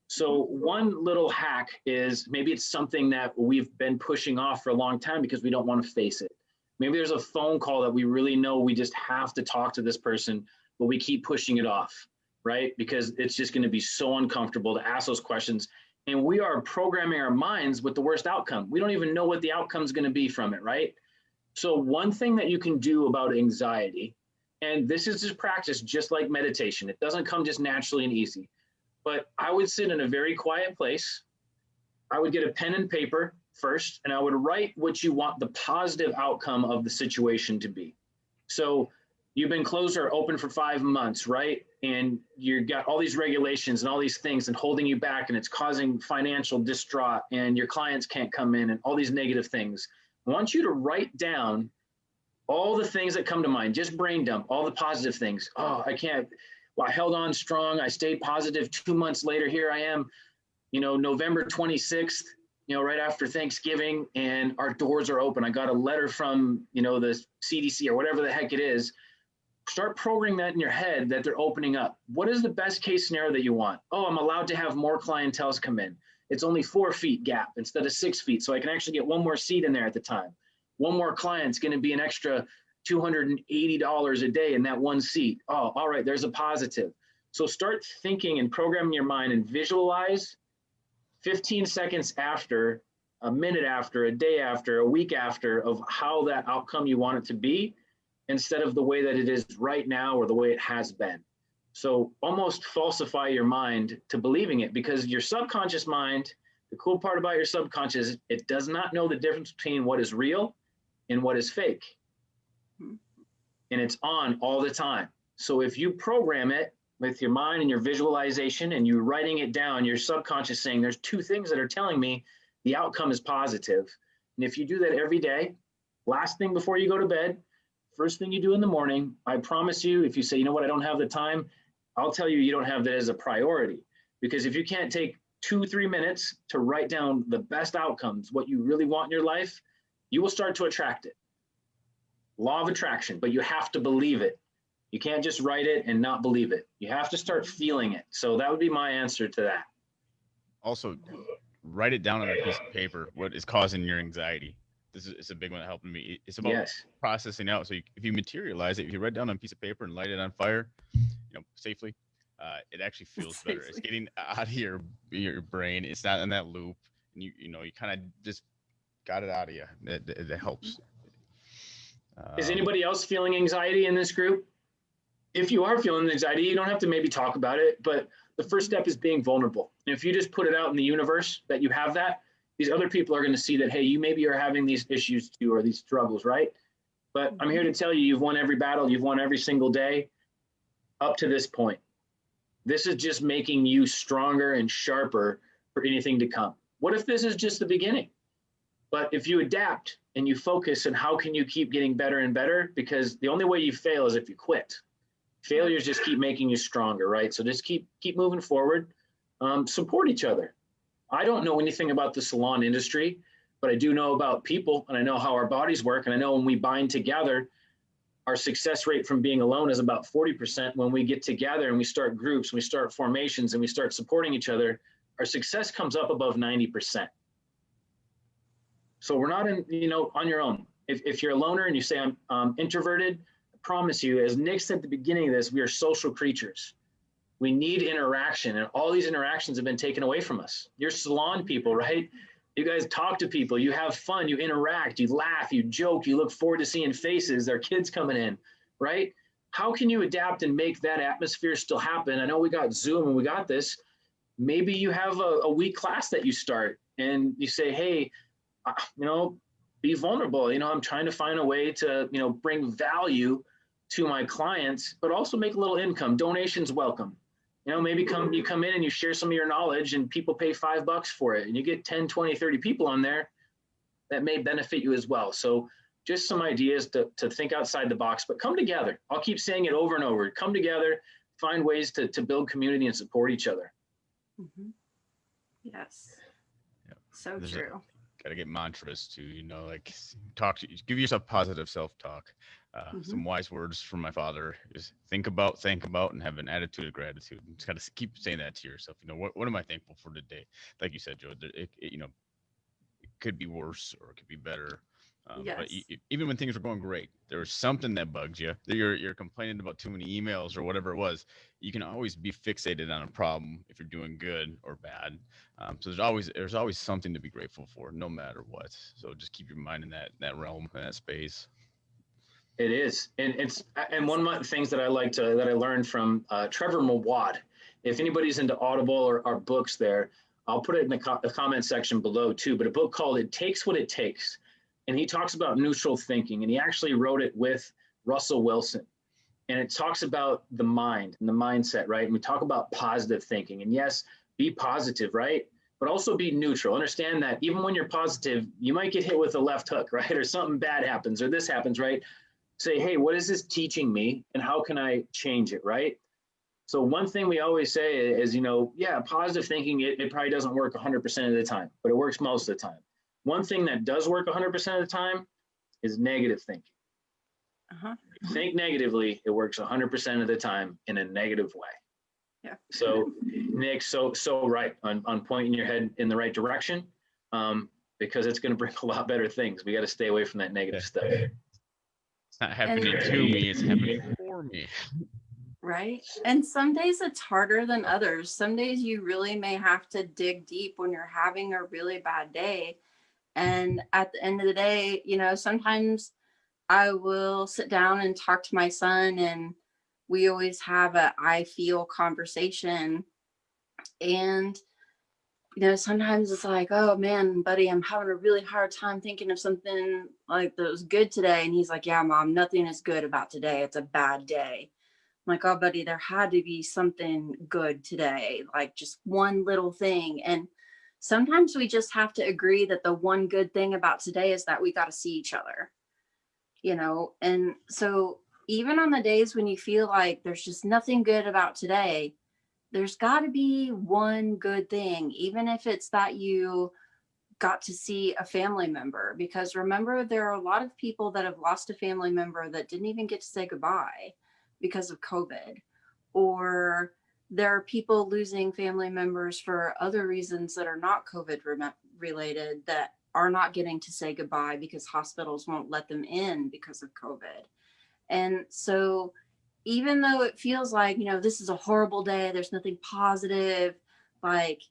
So one little hack is maybe it's something that we've been pushing off for a long time because we don't want to face it. Maybe there's a phone call that we really know we just have to talk to this person, but we keep pushing it off, right? Because it's just going to be so uncomfortable to ask those questions. And we are programming our minds with the worst outcome. We don't even know what the outcome is going to be from it, right? So one thing that you can do about anxiety, and this is just practice, just like meditation. It doesn't come just naturally and easy. But I would sit in a very quiet place. I would get a pen and paper first, and I would write what you want the positive outcome of the situation to be. So you've been closed or open for 5 months, right? And you got all these regulations and all these things and holding you back, and it's causing financial distraught, and your clients can't come in, and all these negative things. I want you to write down all the things that come to mind. Just brain dump all the positive things. Oh, I held on strong. I stayed positive. 2 months later, here I am, November 26th, right after Thanksgiving, and our doors are open. I got a letter from, the CDC or whatever the heck it is. Start programming that in your head that they're opening up. What is the best case scenario that you want? Oh, I'm allowed to have more clientele come in. It's only 4 feet gap instead of 6 feet. So I can actually get one more seat in there at the time. One more client's going to be an extra $280 a day in that one seat. Oh, all right, there's a positive. So start thinking and programming your mind and visualize 15 seconds after, a minute after, a day after, a week after of how that outcome you want it to be instead of the way that it is right now or the way it has been. So almost falsify your mind to believing it, because your subconscious mind, the cool part about your subconscious, it does not know the difference between what is real and what is fake. And it's on all the time. So if you program it with your mind and your visualization and you writing it down, your subconscious saying there's 2 things that are telling me the outcome is positive. And if you do that every day, last thing before you go to bed, first thing you do in the morning, I promise you, if you say, you know what, I don't have the time, I'll tell you, you don't have that as a priority. Because if you can't take 2-3 minutes to write down the best outcomes, what you really want in your life, you will start to attract it. Law of attraction, but you have to believe it. You can't just write it and not believe it. You have to start feeling it. So that would be my answer to that. Also, write it down on a piece of paper, what is causing your anxiety. It's a big one that helped me. It's about processing out. So if you materialize it, if you write down on a piece of paper and light it on fire, safely, it actually feels better. It's getting out of your brain. It's not in that loop. And you kind of just got it out of you. That helps. Is anybody else feeling anxiety in this group? If you are feeling anxiety, you don't have to maybe talk about it, but the first step is being vulnerable. And if you just put it out in the universe that you have that, these other people are going to see that, hey, you maybe are having these issues too, or these struggles, right? But I'm here to tell you, you've won every battle, you've won every single day up to this point. This is just making you stronger and sharper for anything to come. What if this is just the beginning? But if you adapt and you focus on how can you keep getting better and better, because the only way you fail is if you quit. Failures just keep making you stronger, right? So just keep moving forward. Support each other. I don't know anything about the salon industry, but I do know about people, and I know how our bodies work. And I know when we bind together, our success rate from being alone is about 40%. When we get together and we start groups, we start formations, and we start supporting each other, our success comes up above 90%. So we're not on your own. If you're a loner and you say I'm introverted, I promise you, as Nick said at the beginning of this, we are social creatures. We need interaction, and all these interactions have been taken away from us. You're salon people, right? You guys talk to people, you have fun, you interact, you laugh, you joke, you look forward to seeing faces, their kids coming in, right? How can you adapt and make that atmosphere still happen? I know we got Zoom and we got this. Maybe you have a week class that you start and you say, hey, be vulnerable. I'm trying to find a way to, bring value to my clients, but also make a little income. Donations welcome. Maybe you come in and you share some of your knowledge and people pay $5 for it and you get 10, 20, 30 people on there that may benefit you as well. So just some ideas to think outside the box, but come together. I'll keep saying it over and over. Come together, find ways to build community and support each other. Mm-hmm. Yes. Yep. So true. Gotta get mantras to, give yourself positive self-talk. Some wise words from my father is think about, and have an attitude of gratitude. You just gotta keep saying that to yourself. What am I thankful for today? Like you said, Joe, it could be worse or it could be better. Yes. But even when things are going great, there was something that bugs you. You're complaining about too many emails or whatever it was. You can always be fixated on a problem if you're doing good or bad. So there's always something to be grateful for, no matter what. So just keep your mind in that realm, in that space. It is, and one of the things that I learned from Trevor Mawad. If anybody's into Audible or books, there, I'll put it in the comment section below too. But a book called "It Takes What It Takes." And he talks about neutral thinking, and he actually wrote it with Russell Wilson. And it talks about the mind and the mindset, right? And we talk about positive thinking. And yes, be positive, right? But also be neutral. Understand that even when you're positive, you might get hit with a left hook, right? Or something bad happens, or this happens, right? Say, hey, what is this teaching me? And how can I change it, right? So one thing we always say is, positive thinking, it probably doesn't work 100% of the time, but it works most of the time. One thing that does work 100% of the time is negative thinking. Uh-huh. If you think negatively, it works 100% of the time in a negative way. Yeah. So Nick, so right on pointing your head in the right direction, because it's going to bring a lot better things. We got to stay away from that negative stuff. It's not happening to me, it's happening for me. Right. And some days it's harder than others. Some days you really may have to dig deep when you're having a really bad day. And at the end of the day, sometimes I will sit down and talk to my son, and we always have a I feel conversation. And, sometimes it's like, oh man, buddy, I'm having a really hard time thinking of something like that was good today. And he's like, yeah, Mom, nothing is good about today. It's a bad day. I'm like, oh, buddy, there had to be something good today, like just one little thing. And sometimes we just have to agree that the one good thing about today is that we got to see each other, and so even on the days when you feel like there's just nothing good about today, there's got to be one good thing, even if it's that you got to see a family member. Because remember, there are a lot of people that have lost a family member that didn't even get to say goodbye because of COVID, or there are people losing family members for other reasons that are not COVID related that are not getting to say goodbye because hospitals won't let them in because of COVID. And so even though it feels like, this is a horrible day, there's nothing positive, like,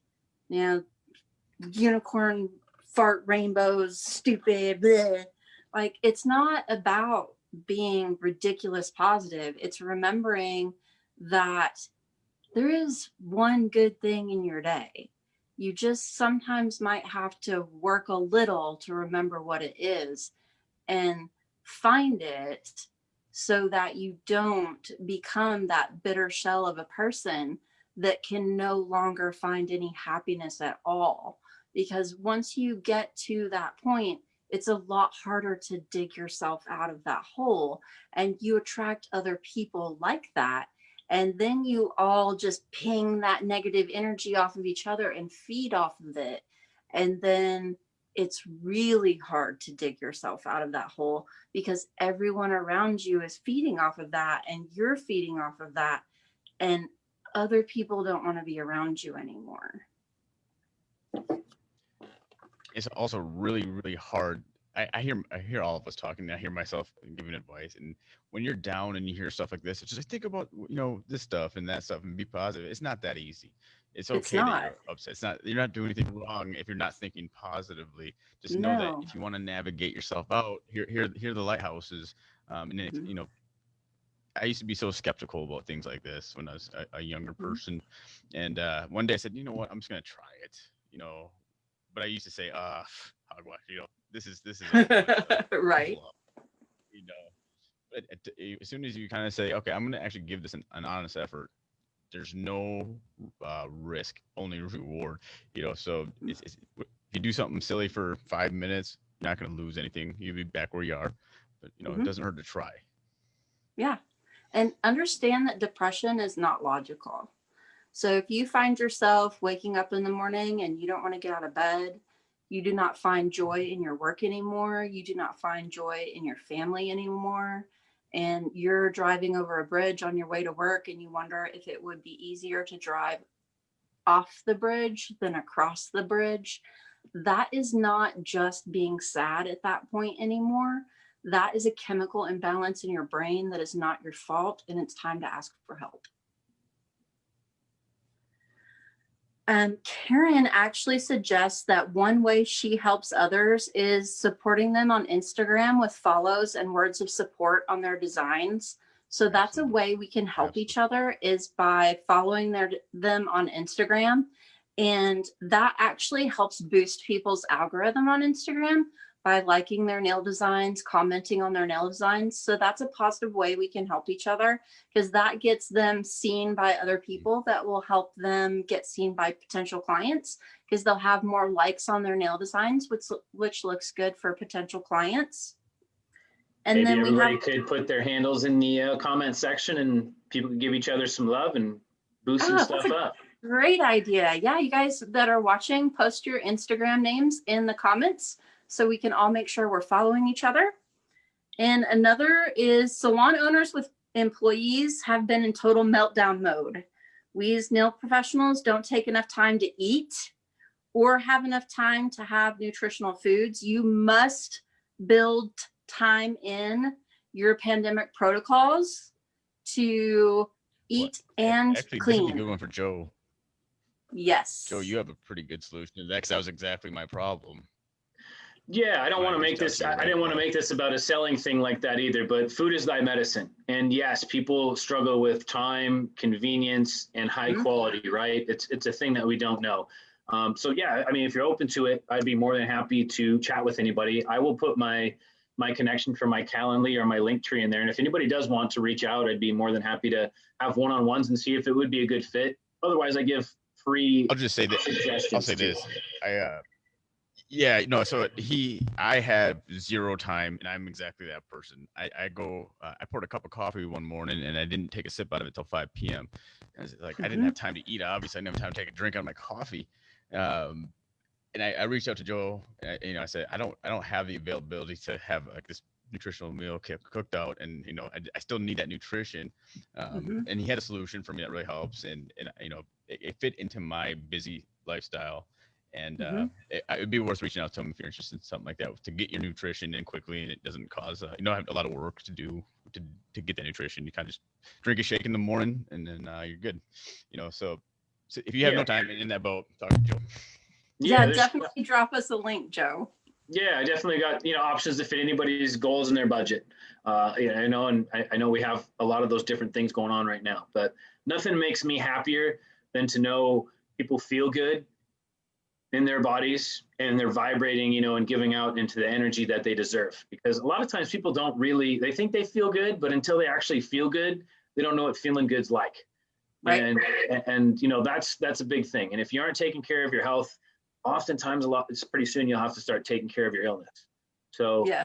unicorn fart rainbows, stupid, bleh. Like, it's not about being ridiculous positive. It's remembering that there is one good thing in your day. You just sometimes might have to work a little to remember what it is and find it, so that you don't become that bitter shell of a person that can no longer find any happiness at all. Because once you get to that point, it's a lot harder to dig yourself out of that hole, and you attract other people like that. And then you all just ping that negative energy off of each other and feed off of it. And then it's really hard to dig yourself out of that hole, because everyone around you is feeding off of that, and you're feeding off of that, and other people don't want to be around you anymore. It's also really, really hard. I hear all of us talking, and I hear myself giving advice. And when you're down and you hear stuff like this, it's just like, think about, this stuff and that stuff and be positive. It's not that easy. It's okay that not. you're upset. You're not doing anything wrong if you're not thinking positively. Just know that No. if you want to navigate yourself out, here are the lighthouses. And if, Mhm. I used to be so skeptical about things like this when I was a younger Mhm. person. And one day I said, you know what, I'm just gonna try it. But I used to say, hogwash, this is Right. you know. But as soon as you kind of say, okay, I'm gonna actually give this an honest effort, there's no risk, only reward. So if you do something silly for 5 minutes, you're not gonna lose anything. You'll be back where you are. But it doesn't hurt to try. Yeah. And understand that depression is not logical. So if you find yourself waking up in the morning and you don't want to get out of bed, you do not find joy in your work anymore, you do not find joy in your family anymore, and you're driving over a bridge on your way to work and you wonder if it would be easier to drive off the bridge than across the bridge, that is not just being sad at that point anymore. That is a chemical imbalance in your brain that is not your fault, and it's time to ask for help. Karen actually suggests that one way she helps others is supporting them on Instagram with follows and words of support on their designs. So that's a way we can help each other, is by following them on Instagram. And that actually helps boost people's algorithm on Instagram by liking their nail designs, commenting on their nail designs. So that's a positive way we can help each other, because that gets them seen by other people that will help them get seen by potential clients, because they'll have more likes on their nail designs, which looks good for potential clients. And Maybe then everybody could put their handles in the comment section, and people can give each other some love and boost some stuff up. Great idea. Yeah, you guys that are watching, post your Instagram names in the comments so we can all make sure we're following each other. And another is salon owners with employees have been in total meltdown mode. We as nail professionals don't take enough time to eat or have enough time to have nutritional foods. You must build time in your pandemic protocols to eat and actually, clean. This would be a good one for Joe. Yes. Joe, you have a pretty good solution to that, because that was exactly my problem. Yeah, I don't want to make this, I didn't want to make this about a selling thing like that either, but food is thy medicine. And yes, people struggle with time, convenience, and high quality, right? It's a thing that we don't know. So yeah, I mean, if you're open to it, I'd be more than happy to chat with anybody. I will put my connection for my Calendly or my Linktree in there. And if anybody does want to reach out, I'd be more than happy to have one-on-ones and see if it would be a good fit. Otherwise, I give free. I'll just say that. I'll say this. So I have zero time, and I'm exactly that person. I poured a cup of coffee one morning, and I didn't take a sip out of it till 5 p.m. I was like, I didn't have time to eat. Obviously, I didn't have time to take a drink out of my coffee. And I reached out to Joe. I said, I don't have the availability to have like this nutritional meal cooked out, and I still need that nutrition. And he had a solution for me that really helps, and it fit into my busy lifestyle. And it would be worth reaching out to him if you're interested in something like that, to get your nutrition in quickly, and it doesn't cause I have a lot of work to do to get that nutrition. You kind of just drink a shake in the morning, and then you're good. So if you have no time in that boat, talk to Joe. Yeah, definitely drop us a link, Joe. Yeah, I definitely got options to fit anybody's goals and their budget. I know we have a lot of those different things going on right now, but nothing makes me happier than to know people feel good in their bodies and they're vibrating, and giving out into the energy that they deserve. Because a lot of times people don't really, they think they feel good, but until they actually feel good, they don't know what feeling good's like. Right. And that's a big thing. And if you aren't taking care of your health, oftentimes it's pretty soon you'll have to start taking care of your illness. So, Yeah.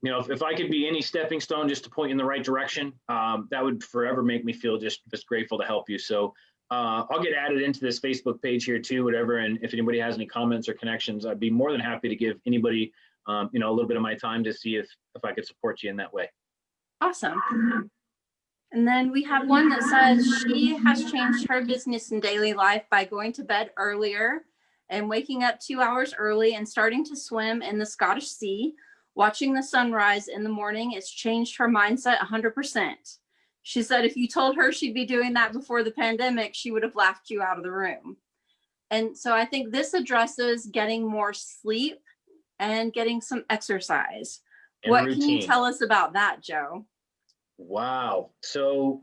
If I could be any stepping stone just to point you in the right direction, that would forever make me feel just grateful to help you. So I'll get added into this Facebook page here too, whatever. And if anybody has any comments or connections, I'd be more than happy to give anybody, a little bit of my time to see if I could support you in that way. Awesome. And then we have one that says she has changed her business and daily life by going to bed earlier and waking up 2 hours early and starting to swim in the Scottish Sea. Watching the sunrise in the morning has changed her mindset 100%. She said if you told her she'd be doing that before the pandemic, she would have laughed you out of the room. And so I think this addresses getting more sleep and getting some exercise. And what routine. can you tell us about that, Joe? Wow. So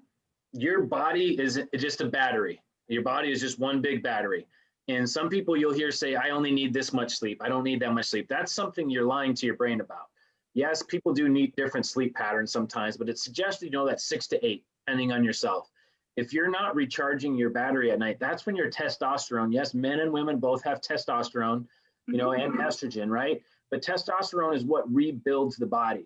your body is just a battery. Your body is just one big battery. And some people you'll hear say, I only need this much sleep. I don't need that much sleep. That's something you're lying to your brain about. Yes, people do need different sleep patterns sometimes, but it's suggested, that 6 to 8, depending on yourself. If you're not recharging your battery at night, that's when your testosterone, yes, men and women both have testosterone, and estrogen, right? But testosterone is what rebuilds the body.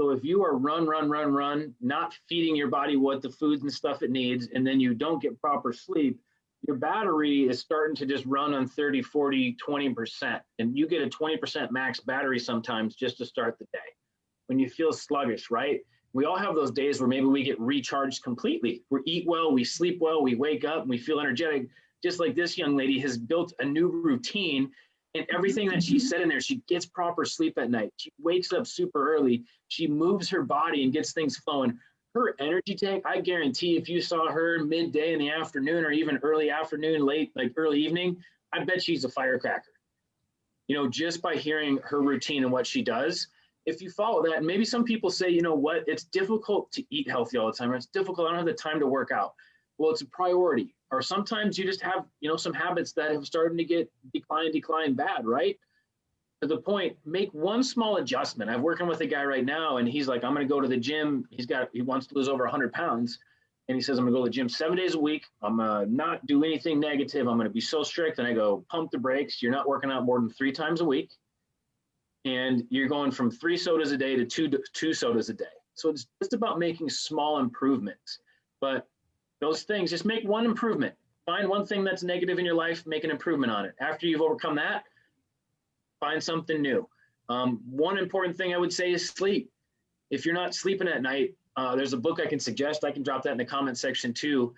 So if you are run, not feeding your body what the foods and stuff it needs, and then you don't get proper sleep, your battery is starting to just run on 30, 40, 20%. And you get a 20% max battery sometimes just to start the day when you feel sluggish, right? We all have those days where maybe we get recharged completely. We eat well, we sleep well, we wake up, and we feel energetic. Just like this young lady has built a new routine, and everything that she said in there, she gets proper sleep at night. She wakes up super early. She moves her body and gets things flowing. Her energy tank, I guarantee if you saw her midday in the afternoon or even early afternoon, late, like early evening, I bet she's a firecracker. Just by hearing her routine and what she does. If you follow that, and maybe some people say, it's difficult to eat healthy all the time. Or it's difficult, I don't have the time to work out. Well, it's a priority. Or sometimes you just have, some habits that have started to get decline bad, right? To the point, make one small adjustment. I'm working with a guy right now, and he's like, I'm going to go to the gym. He wants to lose over 100 pounds. And he says, I'm going to go to the gym 7 days a week. I'm going to not do anything negative. I'm going to be so strict. And I go, pump the brakes. You're not working out more than 3 times a week. And you're going from 3 sodas a day to two sodas a day. So it's just about making small improvements. But those things, just make one improvement. Find one thing that's negative in your life, make an improvement on it. After you've overcome that, find something new. One important thing I would say is sleep. If you're not sleeping at night, there's a book I can suggest. I can drop that in the comment section too.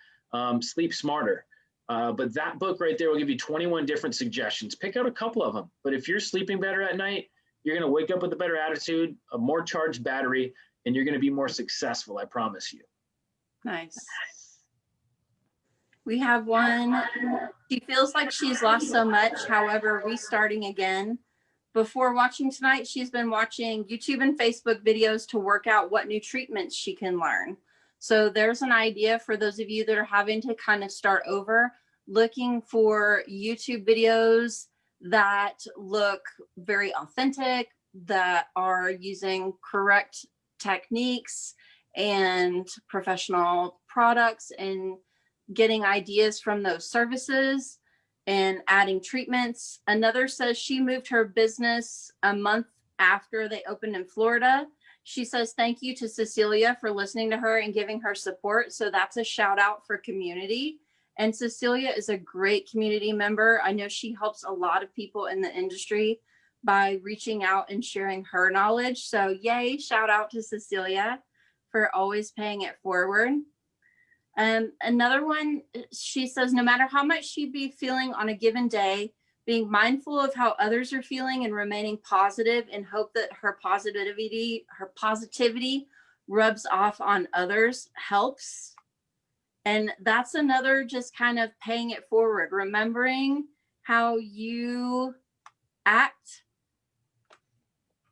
Sleep Smarter. But that book right there will give you 21 different suggestions. Pick out a couple of them. But if you're sleeping better at night, you're going to wake up with a better attitude, a more charged battery, and you're going to be more successful. I promise you. Nice. We have one. She feels like she's lost so much, however, restarting again. Before watching tonight, she's been watching YouTube and Facebook videos to work out what new treatments she can learn. So there's an idea for those of you that are having to kind of start over, looking for YouTube videos that look very authentic, that are using correct techniques and professional products, and getting ideas from those services and adding treatments. Another says she moved her business a month after they opened in Florida. She says, thank you to Cecilia for listening to her and giving her support. So that's a shout out for community. And Cecilia is a great community member. I know she helps a lot of people in the industry by reaching out and sharing her knowledge. So yay, shout out to Cecilia for always paying it forward. Another one, she says, no matter how much she'd be feeling on a given day, being mindful of how others are feeling and remaining positive and hope that her positivity rubs off on others helps. And that's another, just kind of paying it forward, remembering how you act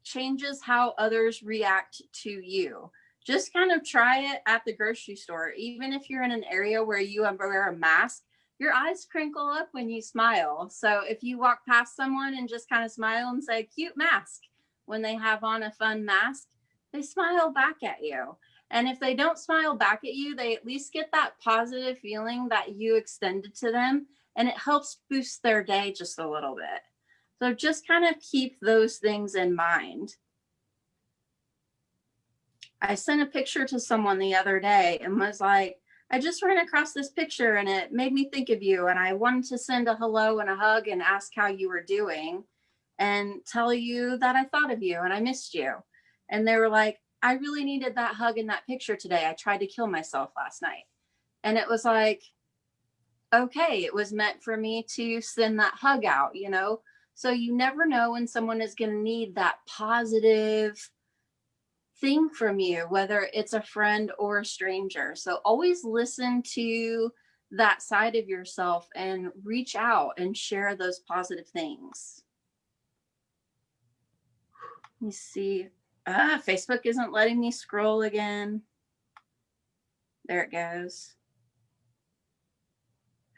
changes how others react to you. Just kind of try it at the grocery store. Even if you're in an area where you wear a mask, your eyes crinkle up when you smile. So if you walk past someone and just kind of smile and say, cute mask, when they have on a fun mask, they smile back at you. And if they don't smile back at you, they at least get that positive feeling that you extended to them. And it helps boost their day just a little bit. So just kind of keep those things in mind. I sent a picture to someone the other day and was like, I just ran across this picture and it made me think of you. And I wanted to send a hello and a hug and ask how you were doing and tell you that I thought of you and I missed you. And they were like, I really needed that hug in that picture today. I tried to kill myself last night. And it was like, okay, it was meant for me to send that hug out, you know? So you never know when someone is going to need that positive thing from you, whether it's a friend or a stranger. So always listen to that side of yourself and reach out and share those positive things. Let me see. Facebook isn't letting me scroll again. There it goes.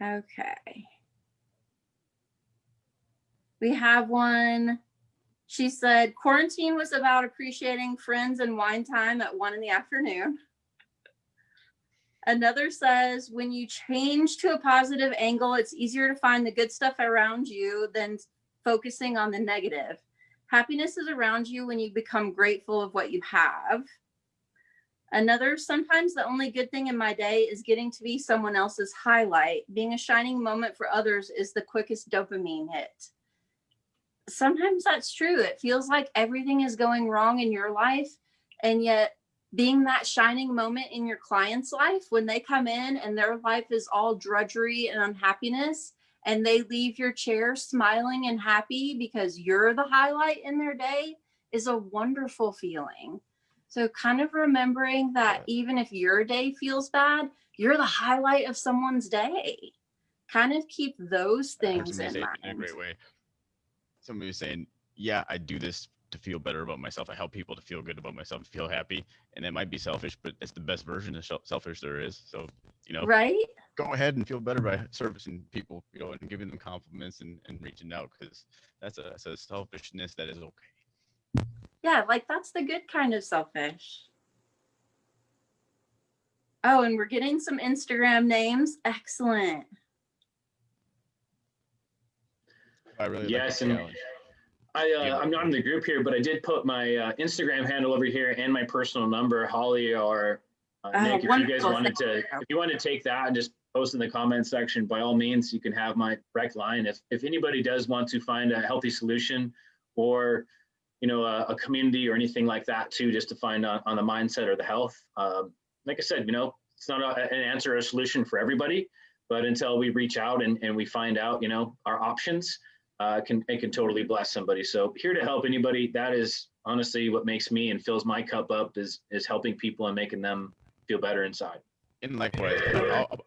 Okay. We have one. She said, quarantine was about appreciating friends and wine time at 1 p.m. Another says, when you change to a positive angle, it's easier to find the good stuff around you than focusing on the negative. Happiness is around you when you become grateful of what you have. Another, sometimes the only good thing in my day is getting to be someone else's highlight. Being a shining moment for others is the quickest dopamine hit. Sometimes that's true. It feels like everything is going wrong in your life, and yet being that shining moment in your client's life, when they come in and their life is all drudgery and unhappiness, and they leave your chair smiling and happy because you're the highlight in their day, is a wonderful feeling. So kind of remembering that even if your day feels bad, you're the highlight of someone's day. Kind of keep those things in mind. In a great way. Somebody was saying, yeah, I do this to feel better about myself. I help people to feel good about myself, feel happy. And it might be selfish, but it's the best version of selfish there is. So, you know, right? Go ahead and feel better by servicing people, you know, and giving them compliments and reaching out, because that's a selfishness that is okay. Yeah, like that's the good kind of selfish. Oh, and we're getting some Instagram names. Excellent. I really yes, like the and challenge. I'm not in the group here, but I did put my Instagram handle over here and my personal number. Holly or Nick, if you guys wanted to, if you want to take that and just post in the comments section, by all means, you can have my direct line. If anybody does want to find a healthy solution, or you know, a community or anything like that too, just to find on the mindset or the health. Like I said, you know, it's not an answer or a solution for everybody, but until we reach out and we find out, you know, our options, it can totally bless somebody. So here to help anybody. That is honestly what makes me and fills my cup up, is helping people and making them feel better inside. And likewise,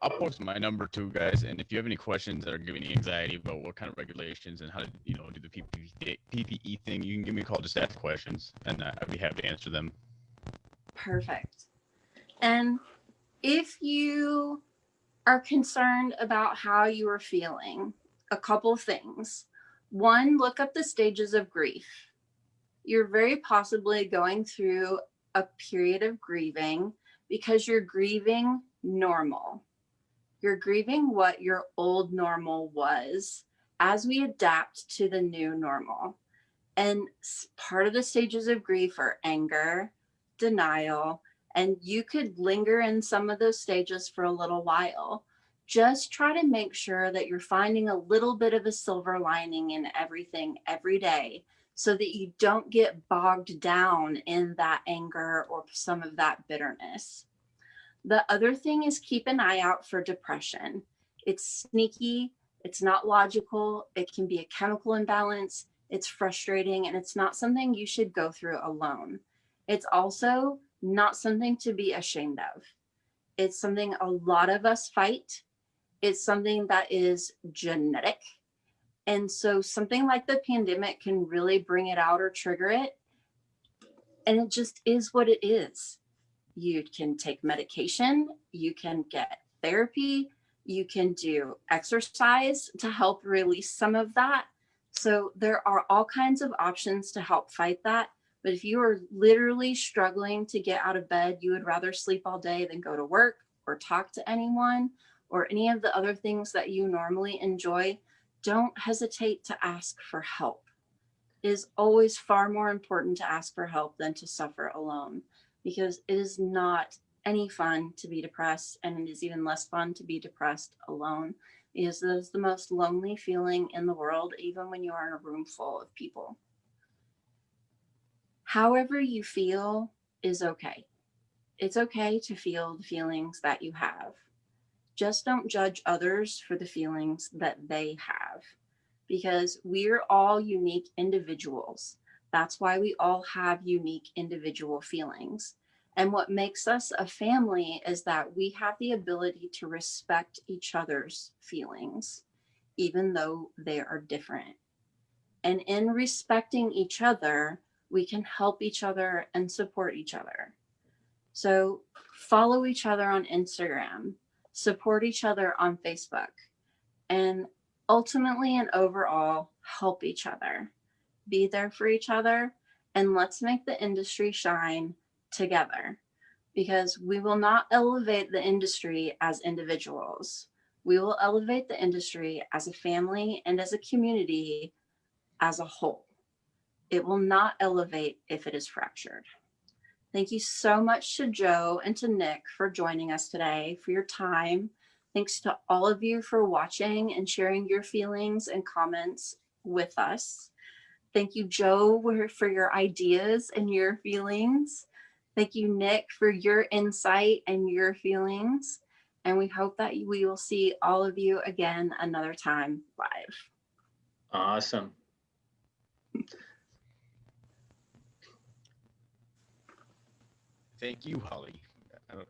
I'll post my number too, guys. And if you have any questions that are giving you anxiety about what kind of regulations and how to, you know, do the PPE thing, you can give me a call, just ask questions, and I'd be happy to answer them. Perfect. And if you are concerned about how you are feeling, a couple things. One, look up the stages of grief. You're very possibly going through a period of grieving because you're grieving normal. You're grieving what your old normal was as we adapt to the new normal. And part of the stages of grief are anger, denial, and you could linger in some of those stages for a little while. Just try to make sure that you're finding a little bit of a silver lining in everything every day, so that you don't get bogged down in that anger or some of that bitterness. The other thing is keep an eye out for depression. It's sneaky, it's not logical, it can be a chemical imbalance, it's frustrating, and it's not something you should go through alone. It's also not something to be ashamed of. It's something a lot of us fight. It's something that is genetic. And so something like the pandemic can really bring it out or trigger it. And it just is what it is. You can take medication, you can get therapy, You can do exercise to help release some of that. So there are all kinds of options to help fight that. But if you are literally struggling to get out of bed, you would rather sleep all day than go to work or talk to anyone or any of the other things that you normally enjoy, don't hesitate to ask for help. It is always far more important to ask for help than to suffer alone, because it is not any fun to be depressed, and it is even less fun to be depressed alone, because it is the most lonely feeling in the world, even when you are in a room full of people. However you feel is okay. It's okay to feel the feelings that you have. Just don't judge others for the feelings that they have, because we're all unique individuals. That's why we all have unique individual feelings. And what makes us a family is that we have the ability to respect each other's feelings, even though they are different. And in respecting each other, we can help each other and support each other. So follow each other on Instagram, support each other on Facebook, and ultimately and overall, help each other. Be there for each other, and let's make the industry shine together, because we will not elevate the industry as individuals. We will elevate the industry as a family and as a community as a whole. It will not elevate if it is fractured. Thank you so much to Joe and to Nick for joining us today, for your time. Thanks to all of you for watching and sharing your feelings and comments with us. Thank you, Joe, for your ideas and your feelings. Thank you, Nick, for your insight and your feelings. And we hope that we will see all of you again another time live. Awesome. Thank you, Holly. I don't